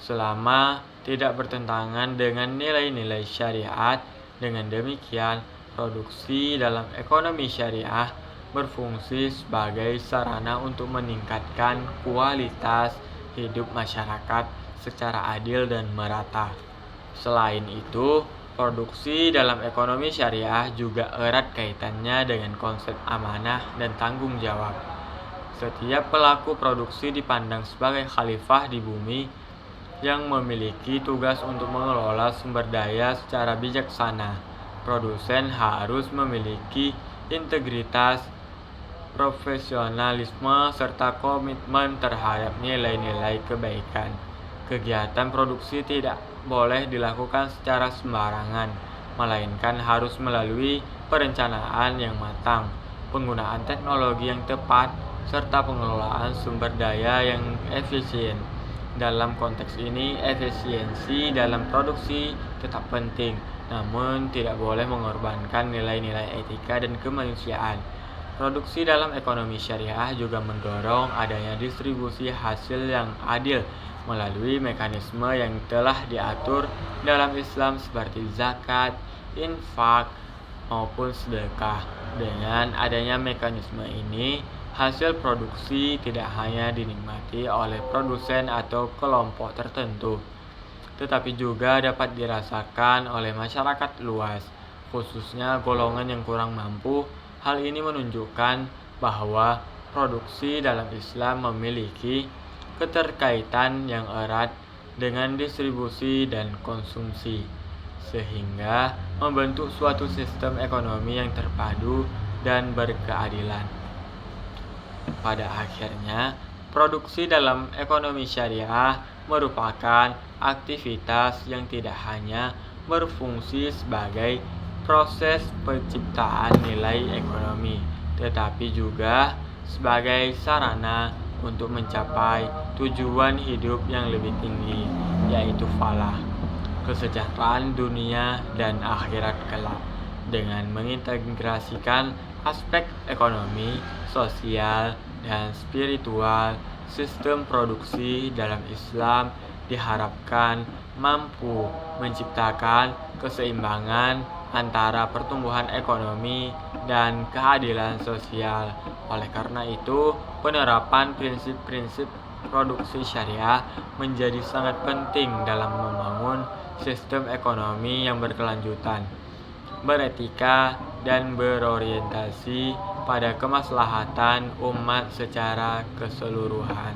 selama tidak bertentangan dengan nilai-nilai syariat. Dengan demikian, produksi dalam ekonomi syariah berfungsi sebagai sarana untuk meningkatkan kualitas hidup masyarakat secara adil dan merata. Selain itu, produksi dalam ekonomi syariah juga erat kaitannya dengan konsep amanah dan tanggung jawab. Setiap pelaku produksi dipandang sebagai khalifah di bumi yang memiliki tugas untuk mengelola sumber daya secara bijaksana. Produsen harus memiliki integritas, profesionalisme, serta komitmen terhadap nilai-nilai kebaikan. Kegiatan produksi tidak boleh dilakukan secara sembarangan, melainkan harus melalui perencanaan yang matang, penggunaan teknologi yang tepat, serta pengelolaan sumber daya yang efisien. Dalam konteks ini, efisiensi dalam produksi tetap penting, namun tidak boleh mengorbankan nilai-nilai etika dan kemanusiaan. Produksi dalam ekonomi syariah juga mendorong adanya distribusi hasil yang adil melalui mekanisme yang telah diatur dalam Islam seperti zakat, infak, maupun sedekah. Dengan adanya mekanisme ini, hasil produksi tidak hanya dinikmati oleh produsen atau kelompok tertentu, tetapi juga dapat dirasakan oleh masyarakat luas, khususnya golongan yang kurang mampu. Hal ini menunjukkan bahwa produksi dalam Islam memiliki keterkaitan yang erat dengan distribusi dan konsumsi, sehingga membentuk suatu sistem ekonomi yang terpadu dan berkeadilan. Pada akhirnya, produksi dalam ekonomi syariah merupakan aktivitas yang tidak hanya berfungsi sebagai proses penciptaan nilai ekonomi, tetapi juga sebagai sarana untuk mencapai tujuan hidup yang lebih tinggi, yaitu falah, kesejahteraan dunia dan akhirat kelak. Dengan mengintegrasikan aspek ekonomi, sosial, dan spiritual, sistem produksi dalam Islam diharapkan mampu menciptakan keseimbangan antara pertumbuhan ekonomi dan keadilan sosial. Oleh karena itu, penerapan prinsip-prinsip produksi syariah menjadi sangat penting dalam membangun sistem ekonomi yang berkelanjutan, beretika, dan berorientasi pada kemaslahatan umat secara keseluruhan.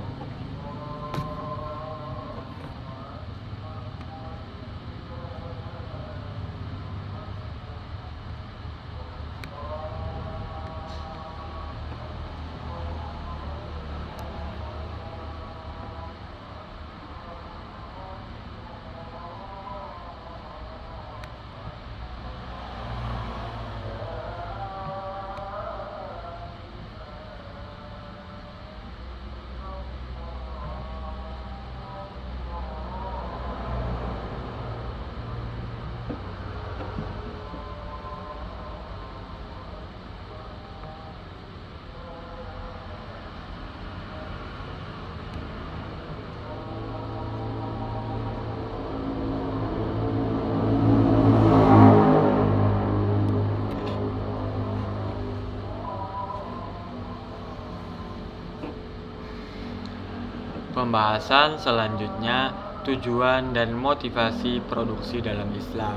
Pembahasan selanjutnya, tujuan dan motivasi produksi dalam Islam.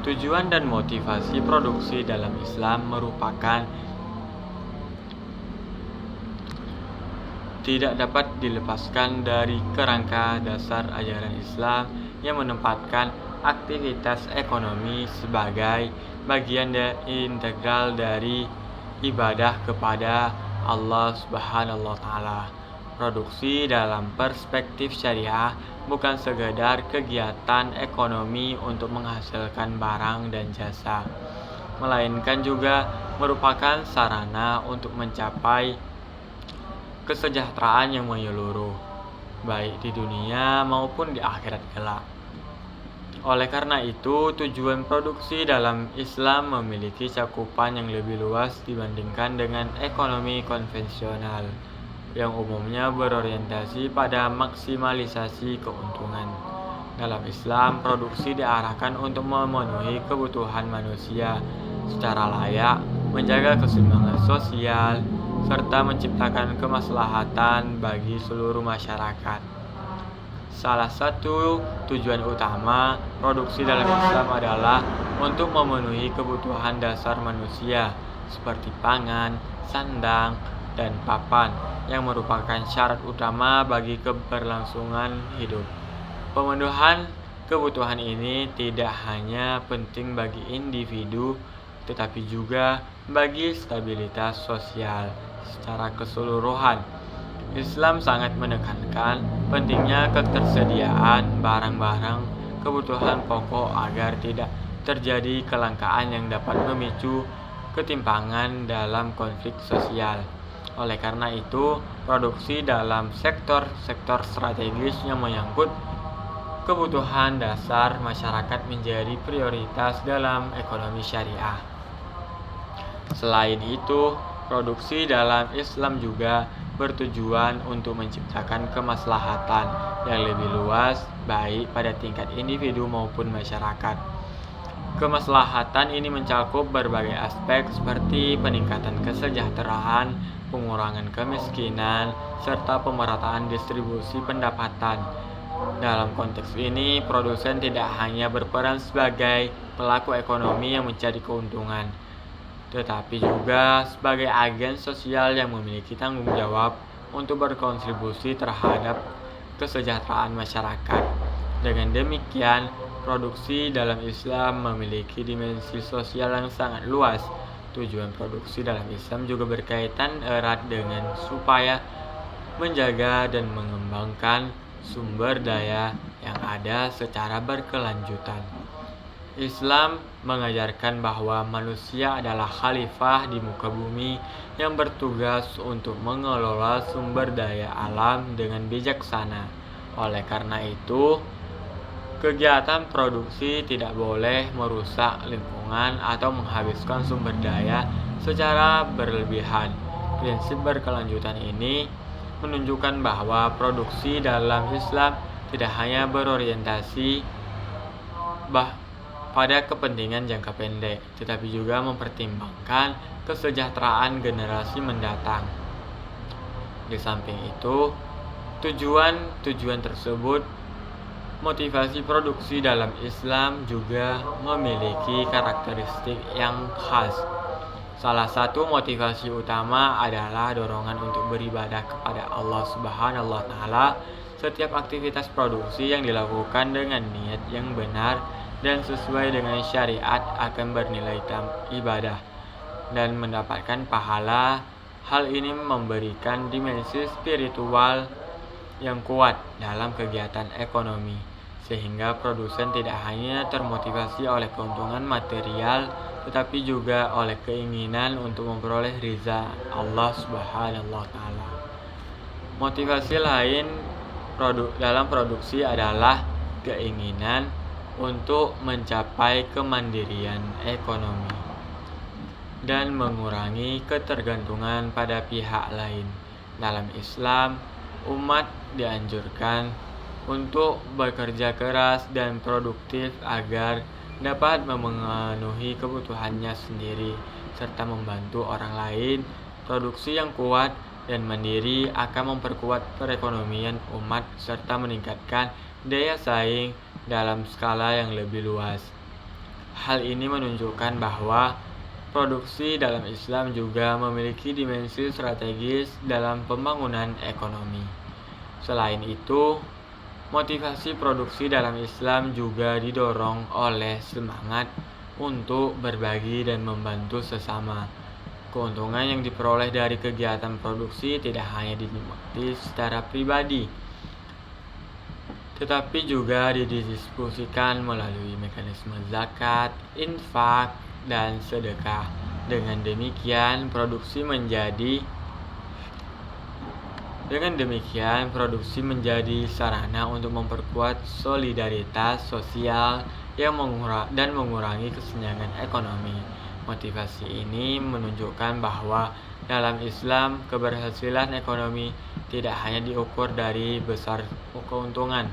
Tujuan dan motivasi produksi dalam Islam merupakan tidak dapat dilepaskan dari kerangka dasar ajaran Islam yang menempatkan aktivitas ekonomi sebagai bagian integral dari ibadah kepada Allah Subhanahu wa Ta'ala. Produksi dalam perspektif syariah bukan sekedar kegiatan ekonomi untuk menghasilkan barang dan jasa, melainkan juga merupakan sarana untuk mencapai kesejahteraan yang menyeluruh, baik di dunia maupun di akhirat kelak. Oleh karena itu, tujuan produksi dalam Islam memiliki cakupan yang lebih luas dibandingkan dengan ekonomi konvensional, yang umumnya berorientasi pada maksimalisasi keuntungan. Dalam Islam, produksi diarahkan untuk memenuhi kebutuhan manusia secara layak, menjaga keseimbangan sosial, serta menciptakan kemaslahatan bagi seluruh masyarakat. Salah satu tujuan utama produksi dalam Islam adalah untuk memenuhi kebutuhan dasar manusia seperti pangan, sandang, dan papan, yang merupakan syarat utama bagi keberlangsungan hidup. Pemenuhan kebutuhan ini tidak hanya penting bagi individu, tetapi juga bagi stabilitas sosial secara keseluruhan. Islam sangat menekankan pentingnya ketersediaan barang-barang kebutuhan pokok agar tidak terjadi kelangkaan yang dapat memicu ketimpangan dalam konflik sosial. Oleh karena itu, produksi dalam sektor-sektor strategis yang menyangkut kebutuhan dasar masyarakat menjadi prioritas dalam ekonomi syariah. Selain itu, produksi dalam Islam juga bertujuan untuk menciptakan kemaslahatan yang lebih luas, baik pada tingkat individu maupun masyarakat. Kemaslahatan ini mencakup berbagai aspek seperti peningkatan kesejahteraan, pengurangan kemiskinan, serta pemerataan distribusi pendapatan. Dalam konteks ini, produsen tidak hanya berperan sebagai pelaku ekonomi yang mencari keuntungan, tetapi juga sebagai agen sosial yang memiliki tanggung jawab untuk berkontribusi terhadap kesejahteraan masyarakat. Dengan demikian, produksi dalam Islam memiliki dimensi sosial yang sangat luas. Tujuan produksi dalam Islam juga berkaitan erat dengan supaya menjaga dan mengembangkan sumber daya yang ada secara berkelanjutan. Islam mengajarkan bahwa manusia adalah khalifah di muka bumi yang bertugas untuk mengelola sumber daya alam dengan bijaksana. Oleh karena itu, kegiatan produksi tidak boleh merusak lingkungan atau menghabiskan sumber daya secara berlebihan. Prinsip berkelanjutan ini menunjukkan bahwa produksi dalam Islam tidak hanya berorientasi pada kepentingan jangka pendek, tetapi juga mempertimbangkan kesejahteraan generasi mendatang. Di samping itu, tujuan tersebut, motivasi produksi dalam Islam juga memiliki karakteristik yang khas. Salah satu motivasi utama adalah dorongan untuk beribadah kepada Allah Subhanahu wa Ta'ala. Setiap aktivitas produksi yang dilakukan dengan niat yang benar dan sesuai dengan syariat akan bernilai ibadah dan mendapatkan pahala. Hal ini memberikan dimensi spiritual yang kuat dalam kegiatan ekonomi, sehingga produsen tidak hanya termotivasi oleh keuntungan material, tetapi juga oleh keinginan untuk memperoleh ridha Allah Subhanahu wa Ta'ala. Motivasi lain dalam produksi adalah keinginan untuk mencapai kemandirian ekonomi dan mengurangi ketergantungan pada pihak lain. Dalam Islam, umat dianjurkan untuk bekerja keras dan produktif agar dapat memenuhi kebutuhannya sendiri serta membantu orang lain. Produksi yang kuat dan mandiri akan memperkuat perekonomian umat serta meningkatkan daya saing dalam skala yang lebih luas. Hal ini menunjukkan bahwa produksi dalam Islam juga memiliki dimensi strategis dalam pembangunan ekonomi. Selain itu, motivasi produksi dalam Islam juga didorong oleh semangat untuk berbagi dan membantu sesama. Keuntungan yang diperoleh dari kegiatan produksi tidak hanya dinikmati secara pribadi, tetapi juga didistribusikan melalui mekanisme zakat, infak, dan sedekah. Dengan demikian, produksi menjadi sarana untuk memperkuat solidaritas sosial dan mengurangi kesenjangan ekonomi. Motivasi ini menunjukkan bahwa dalam Islam, keberhasilan ekonomi tidak hanya diukur dari besar keuntungan,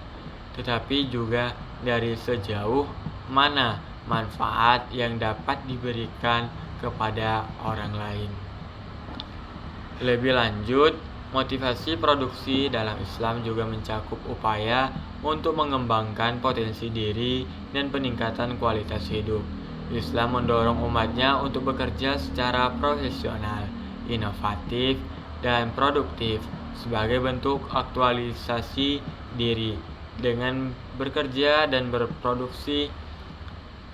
tetapi juga dari sejauh mana manfaat yang dapat diberikan kepada orang lain. Lebih lanjut, motivasi produksi dalam Islam juga mencakup upaya untuk mengembangkan potensi diri dan peningkatan kualitas hidup. Islam mendorong umatnya untuk bekerja secara profesional, inovatif, dan produktif sebagai bentuk aktualisasi diri. Dengan bekerja dan berproduksi,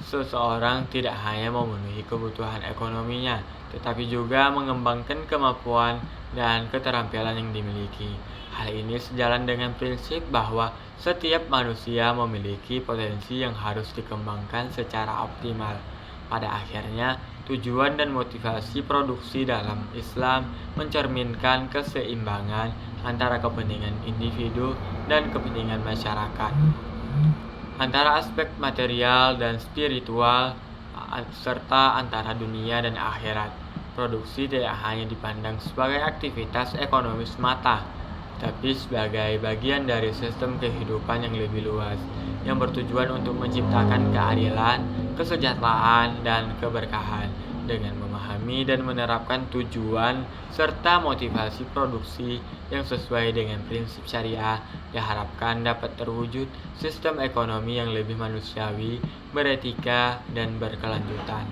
seseorang tidak hanya memenuhi kebutuhan ekonominya, tetapi juga mengembangkan kemampuan dan keterampilan yang dimiliki. Hal ini sejalan dengan prinsip bahwa setiap manusia memiliki potensi yang harus dikembangkan secara optimal. Pada akhirnya, Tujuan dan motivasi produksi dalam Islam mencerminkan keseimbangan antara kepentingan individu dan kepentingan masyarakat, antara aspek material dan spiritual, serta antara dunia dan akhirat. Produksi tidak hanya dipandang sebagai aktivitas ekonomi semata, tapi sebagai bagian dari sistem kehidupan yang lebih luas, yang bertujuan untuk menciptakan keadilan, kesejahteraan, dan keberkahan. Dengan memahami dan menerapkan tujuan serta motivasi produksi yang sesuai dengan prinsip syariah, diharapkan dapat terwujud sistem ekonomi yang lebih manusiawi, beretika, dan berkelanjutan.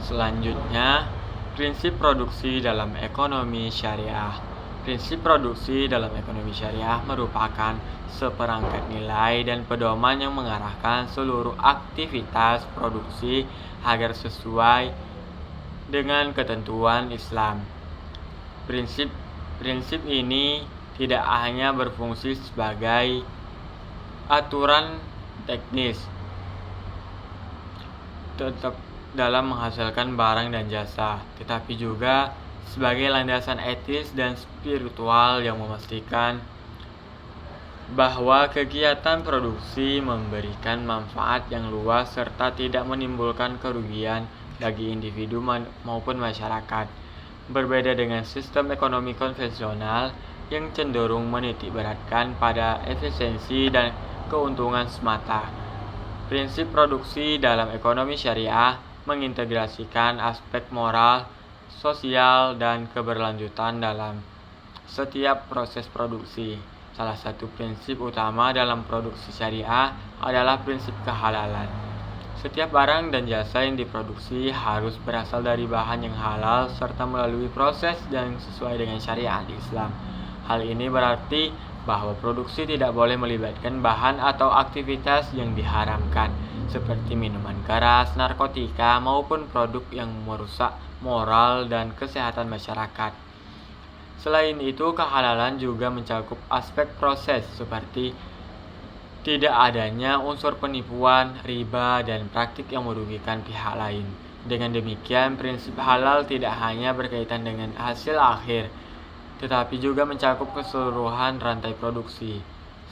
Selanjutnya, prinsip produksi dalam ekonomi syariah. Prinsip produksi dalam ekonomi syariah merupakan seperangkat nilai dan pedoman yang mengarahkan seluruh aktivitas produksi agar sesuai dengan ketentuan Islam. Prinsip ini tidak hanya berfungsi sebagai aturan teknis, tetap dalam menghasilkan barang dan jasa, tetapi juga sebagai landasan etis dan spiritual yang memastikan bahwa kegiatan produksi memberikan manfaat yang luas serta tidak menimbulkan kerugian bagi individu maupun masyarakat. Berbeda dengan sistem ekonomi konvensional yang cenderung menitikberatkan pada efisiensi dan keuntungan semata, prinsip produksi dalam ekonomi syariah mengintegrasikan aspek moral, sosial, dan keberlanjutan dalam setiap proses produksi. Salah satu prinsip utama dalam produksi syariah adalah prinsip kehalalan. Setiap barang dan jasa yang diproduksi harus berasal dari bahan yang halal serta melalui proses yang sesuai dengan syariat Islam. Hal ini berarti bahwa produksi tidak boleh melibatkan bahan atau aktivitas yang diharamkan, seperti minuman keras, narkotika, maupun produk yang merusak moral dan kesehatan masyarakat. Selain itu, kehalalan juga mencakup aspek proses seperti tidak adanya unsur penipuan, riba, dan praktik yang merugikan pihak lain. Dengan demikian, prinsip halal tidak hanya berkaitan dengan hasil akhir, tetapi juga mencakup keseluruhan rantai produksi.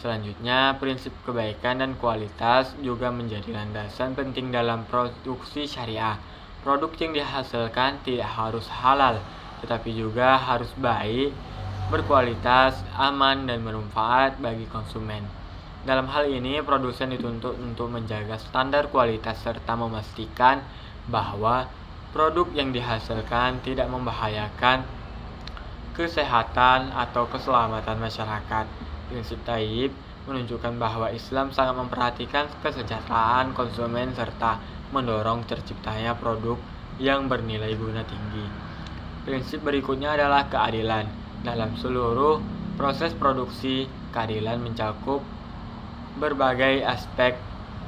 Selanjutnya, prinsip kebaikan dan kualitas juga menjadi landasan penting dalam produksi syariah. Produk yang dihasilkan tidak harus halal, tetapi juga harus baik, berkualitas, aman, dan bermanfaat bagi konsumen. Dalam hal ini, produsen dituntut untuk menjaga standar kualitas serta memastikan bahwa produk yang dihasilkan tidak membahayakan kesehatan atau keselamatan masyarakat. Prinsip Taib menunjukkan bahwa Islam sangat memperhatikan kesejahteraan konsumen serta mendorong terciptanya produk yang bernilai guna tinggi. Prinsip berikutnya adalah keadilan. Dalam seluruh proses produksi, keadilan mencakup berbagai aspek,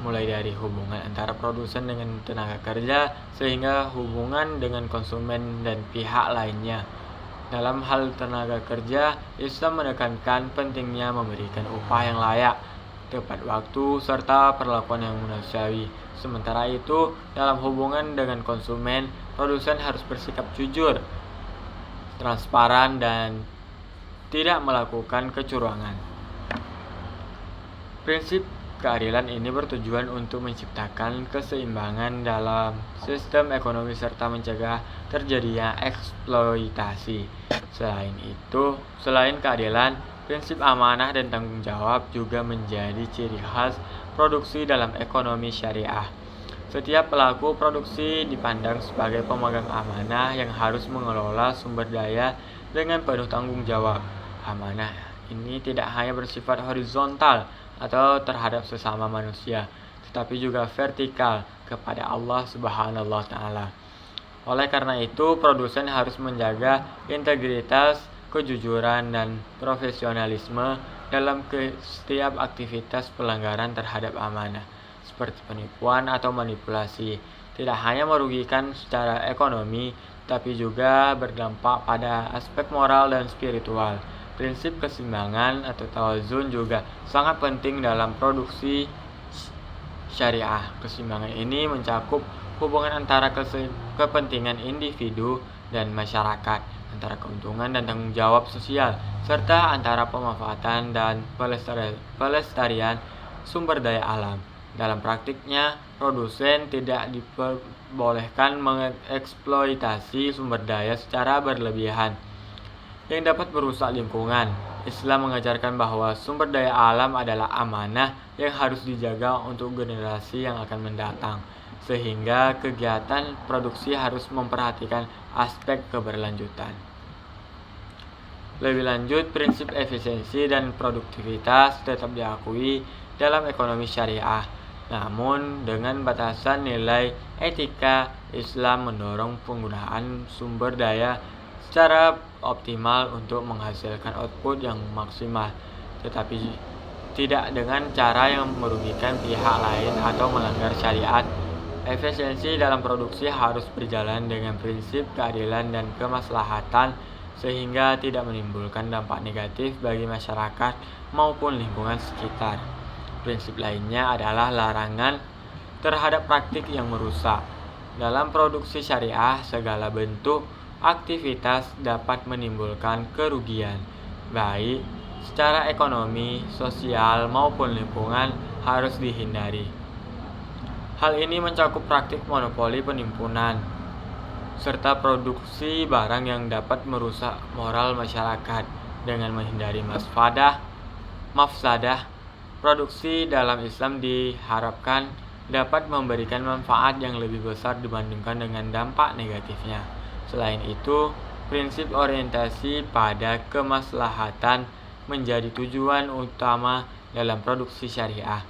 mulai dari hubungan antara produsen dengan tenaga kerja sehingga hubungan dengan konsumen dan pihak lainnya. Dalam hal tenaga kerja, Islam menekankan pentingnya memberikan upah yang layak, tepat waktu, serta perlakuan yang manusiawi. Sementara itu, dalam hubungan dengan konsumen, produsen harus bersikap jujur, transparan, dan tidak melakukan kecurangan. Prinsip keadilan ini bertujuan untuk menciptakan keseimbangan dalam sistem ekonomi serta mencegah terjadinya eksploitasi. Selain keadilan, prinsip amanah dan tanggung jawab juga menjadi ciri khas produksi dalam ekonomi syariah. Setiap pelaku produksi dipandang sebagai pemegang amanah yang harus mengelola sumber daya dengan penuh tanggung jawab. Amanah ini tidak hanya bersifat horizontal atau terhadap sesama manusia, tetapi juga vertikal kepada Allah Subhanahu wa taala. Oleh karena itu, produsen harus menjaga integritas, kejujuran, dan profesionalisme dalam setiap aktivitas pelanggaran terhadap amanah, seperti penipuan atau manipulasi. Tidak hanya merugikan secara ekonomi, tapi juga berdampak pada aspek moral dan spiritual. Prinsip keseimbangan atau tawazun juga sangat penting dalam produksi syariah. Keseimbangan ini mencakup hubungan antara kepentingan individu dan masyarakat, antara keuntungan dan tanggung jawab sosial, serta antara pemanfaatan dan pelestarian sumber daya alam. Dalam praktiknya, produsen tidak diperbolehkan mengeksploitasi sumber daya secara berlebihan yang dapat merusak lingkungan. Islam mengajarkan bahwa sumber daya alam adalah amanah yang harus dijaga untuk generasi yang akan mendatang, sehingga kegiatan produksi harus memperhatikan aspek keberlanjutan. Lebih lanjut, prinsip efisiensi dan produktivitas tetap diakui dalam ekonomi syariah. Namun, dengan batasan nilai etika, Islam mendorong penggunaan sumber daya secara optimal untuk menghasilkan output yang maksimal, tetapi tidak dengan cara yang merugikan pihak lain atau melanggar syariat. Efisiensi dalam produksi harus berjalan dengan prinsip keadilan dan kemaslahatan, sehingga tidak menimbulkan dampak negatif bagi masyarakat maupun lingkungan sekitar. Prinsip lainnya adalah larangan terhadap praktik yang merusak. Dalam produksi syariah, segala bentuk aktivitas dapat menimbulkan kerugian, baik secara ekonomi, sosial, maupun lingkungan, harus dihindari. Hal ini mencakup praktik monopoli penimbunan, serta produksi barang yang dapat merusak moral masyarakat. Dengan menghindari mafsadah, produksi dalam Islam diharapkan dapat memberikan manfaat yang lebih besar dibandingkan dengan dampak negatifnya. Selain itu, prinsip orientasi pada kemaslahatan menjadi tujuan utama dalam produksi syariah.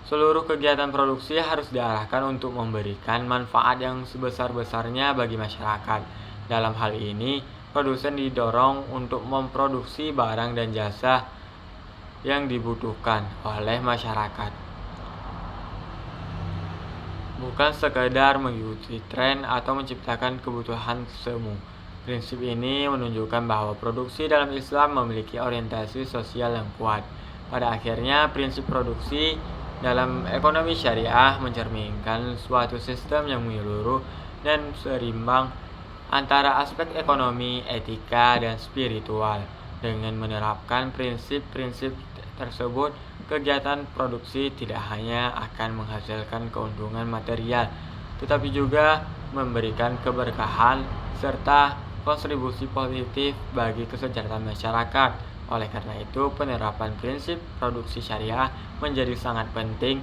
Seluruh kegiatan produksi harus diarahkan untuk memberikan manfaat yang sebesar-besarnya bagi masyarakat. Dalam hal ini, produsen didorong untuk memproduksi barang dan jasa yang dibutuhkan oleh masyarakat, bukan sekadar mengikuti tren atau menciptakan kebutuhan semu. Prinsip ini menunjukkan bahwa produksi dalam Islam memiliki orientasi sosial yang kuat. Pada akhirnya, prinsip produksi dalam ekonomi syariah mencerminkan suatu sistem yang menyeluruh dan seimbang antara aspek ekonomi, etika, dan spiritual. Dengan menerapkan prinsip-prinsip tersebut, kegiatan produksi tidak hanya akan menghasilkan keuntungan material, tetapi juga memberikan keberkahan serta kontribusi positif bagi kesejahteraan masyarakat. Oleh karena itu, penerapan prinsip produksi syariah menjadi sangat penting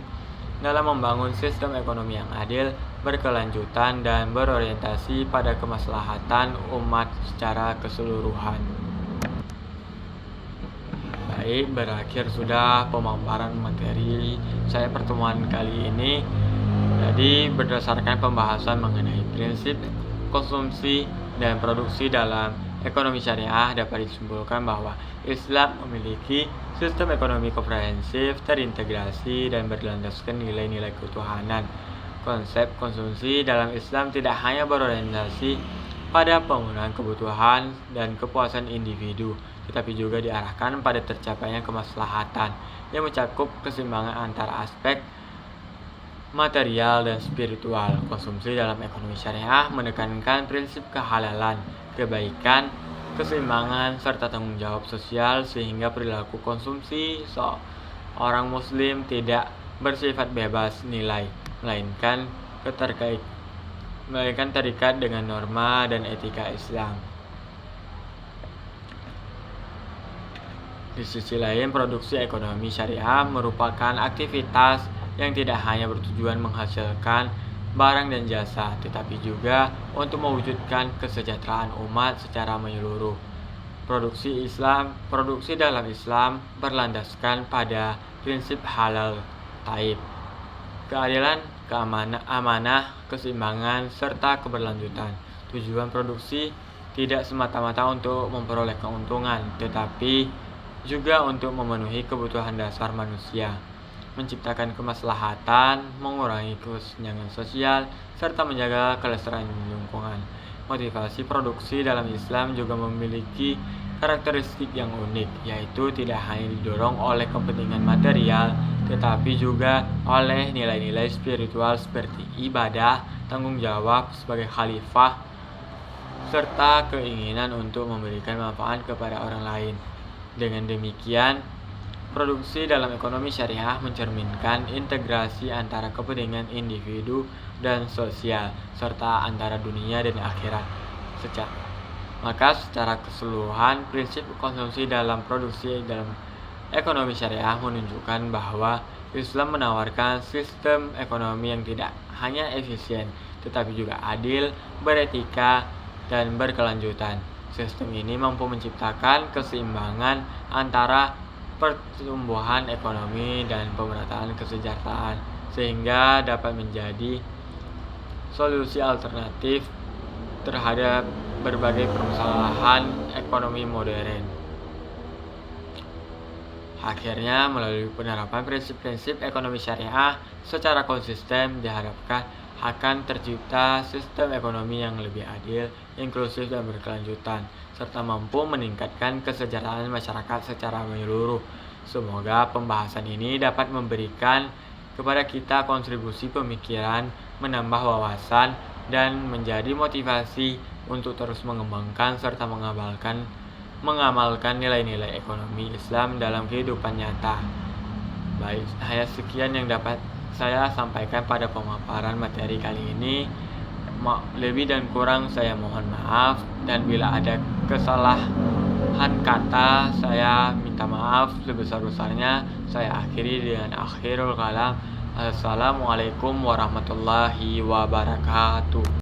dalam membangun sistem ekonomi yang adil, berkelanjutan, dan berorientasi pada kemaslahatan umat secara keseluruhan. Baik, berakhir sudah pemaparan materi saya pertemuan kali ini. Jadi, berdasarkan pembahasan mengenai prinsip konsumsi dan produksi dalam ekonomi syariah, dapat disimpulkan bahwa Islam memiliki sistem ekonomi komprehensif, terintegrasi, dan berlandaskan nilai-nilai ketuhanan. Konsep konsumsi dalam Islam tidak hanya berorientasi pada pemenuhan kebutuhan dan kepuasan individu, tetapi juga diarahkan pada tercapainya kemaslahatan yang mencakup keseimbangan antara aspek material dan spiritual. Konsumsi dalam ekonomi syariah menekankan prinsip kehalalan, kebaikan, keseimbangan, serta tanggung jawab sosial, sehingga perilaku konsumsi seorang muslim tidak bersifat bebas nilai, melainkan terikat dengan norma dan etika Islam. Di sisi lain, produksi ekonomi syariah merupakan aktivitas yang tidak hanya bertujuan menghasilkan barang dan jasa, tetapi juga untuk mewujudkan kesejahteraan umat secara menyeluruh. Produksi dalam Islam berlandaskan pada prinsip halal, taib, keadilan, amanah, keseimbangan, serta keberlanjutan. Tujuan produksi tidak semata-mata untuk memperoleh keuntungan, tetapi juga untuk memenuhi kebutuhan dasar manusia, menciptakan kemaslahatan, mengurangi kesenjangan sosial, serta menjaga kelestarian lingkungan. Motivasi produksi dalam Islam juga memiliki karakteristik yang unik, yaitu tidak hanya didorong oleh kepentingan material, tetapi juga oleh nilai-nilai spiritual seperti ibadah, tanggung jawab sebagai khalifah, serta keinginan untuk memberikan manfaat kepada orang lain. Dengan demikian, produksi dalam ekonomi syariah mencerminkan integrasi antara kepentingan individu dan sosial, serta antara dunia dan akhirat. Maka secara keseluruhan, prinsip konsumsi dalam produksi dalam ekonomi syariah menunjukkan bahwa Islam menawarkan sistem ekonomi yang tidak hanya efisien, tetapi juga adil, beretika, dan berkelanjutan. Sistem ini mampu menciptakan keseimbangan antara pertumbuhan ekonomi dan pemerataan kesejahteraan, sehingga dapat menjadi solusi alternatif terhadap berbagai permasalahan ekonomi modern. Akhirnya, melalui penerapan prinsip-prinsip ekonomi syariah secara konsisten, diharapkan akan tercipta sistem ekonomi yang lebih adil, inklusif, dan berkelanjutan, serta mampu meningkatkan kesejahteraan masyarakat secara menyeluruh. Semoga pembahasan ini dapat memberikan kepada kita kontribusi pemikiran, menambah wawasan, dan menjadi motivasi untuk terus mengembangkan serta mengamalkan nilai-nilai ekonomi Islam dalam kehidupan nyata. Baik, hanya sekian yang dapat saya sampaikan pada pemaparan materi kali ini. Lebih dan kurang saya mohon maaf, dan bila ada kesalahan kata saya minta maaf sebesar-besarnya. Saya akhiri dengan akhirul kalam. Assalamualaikum warahmatullahi wabarakatuh.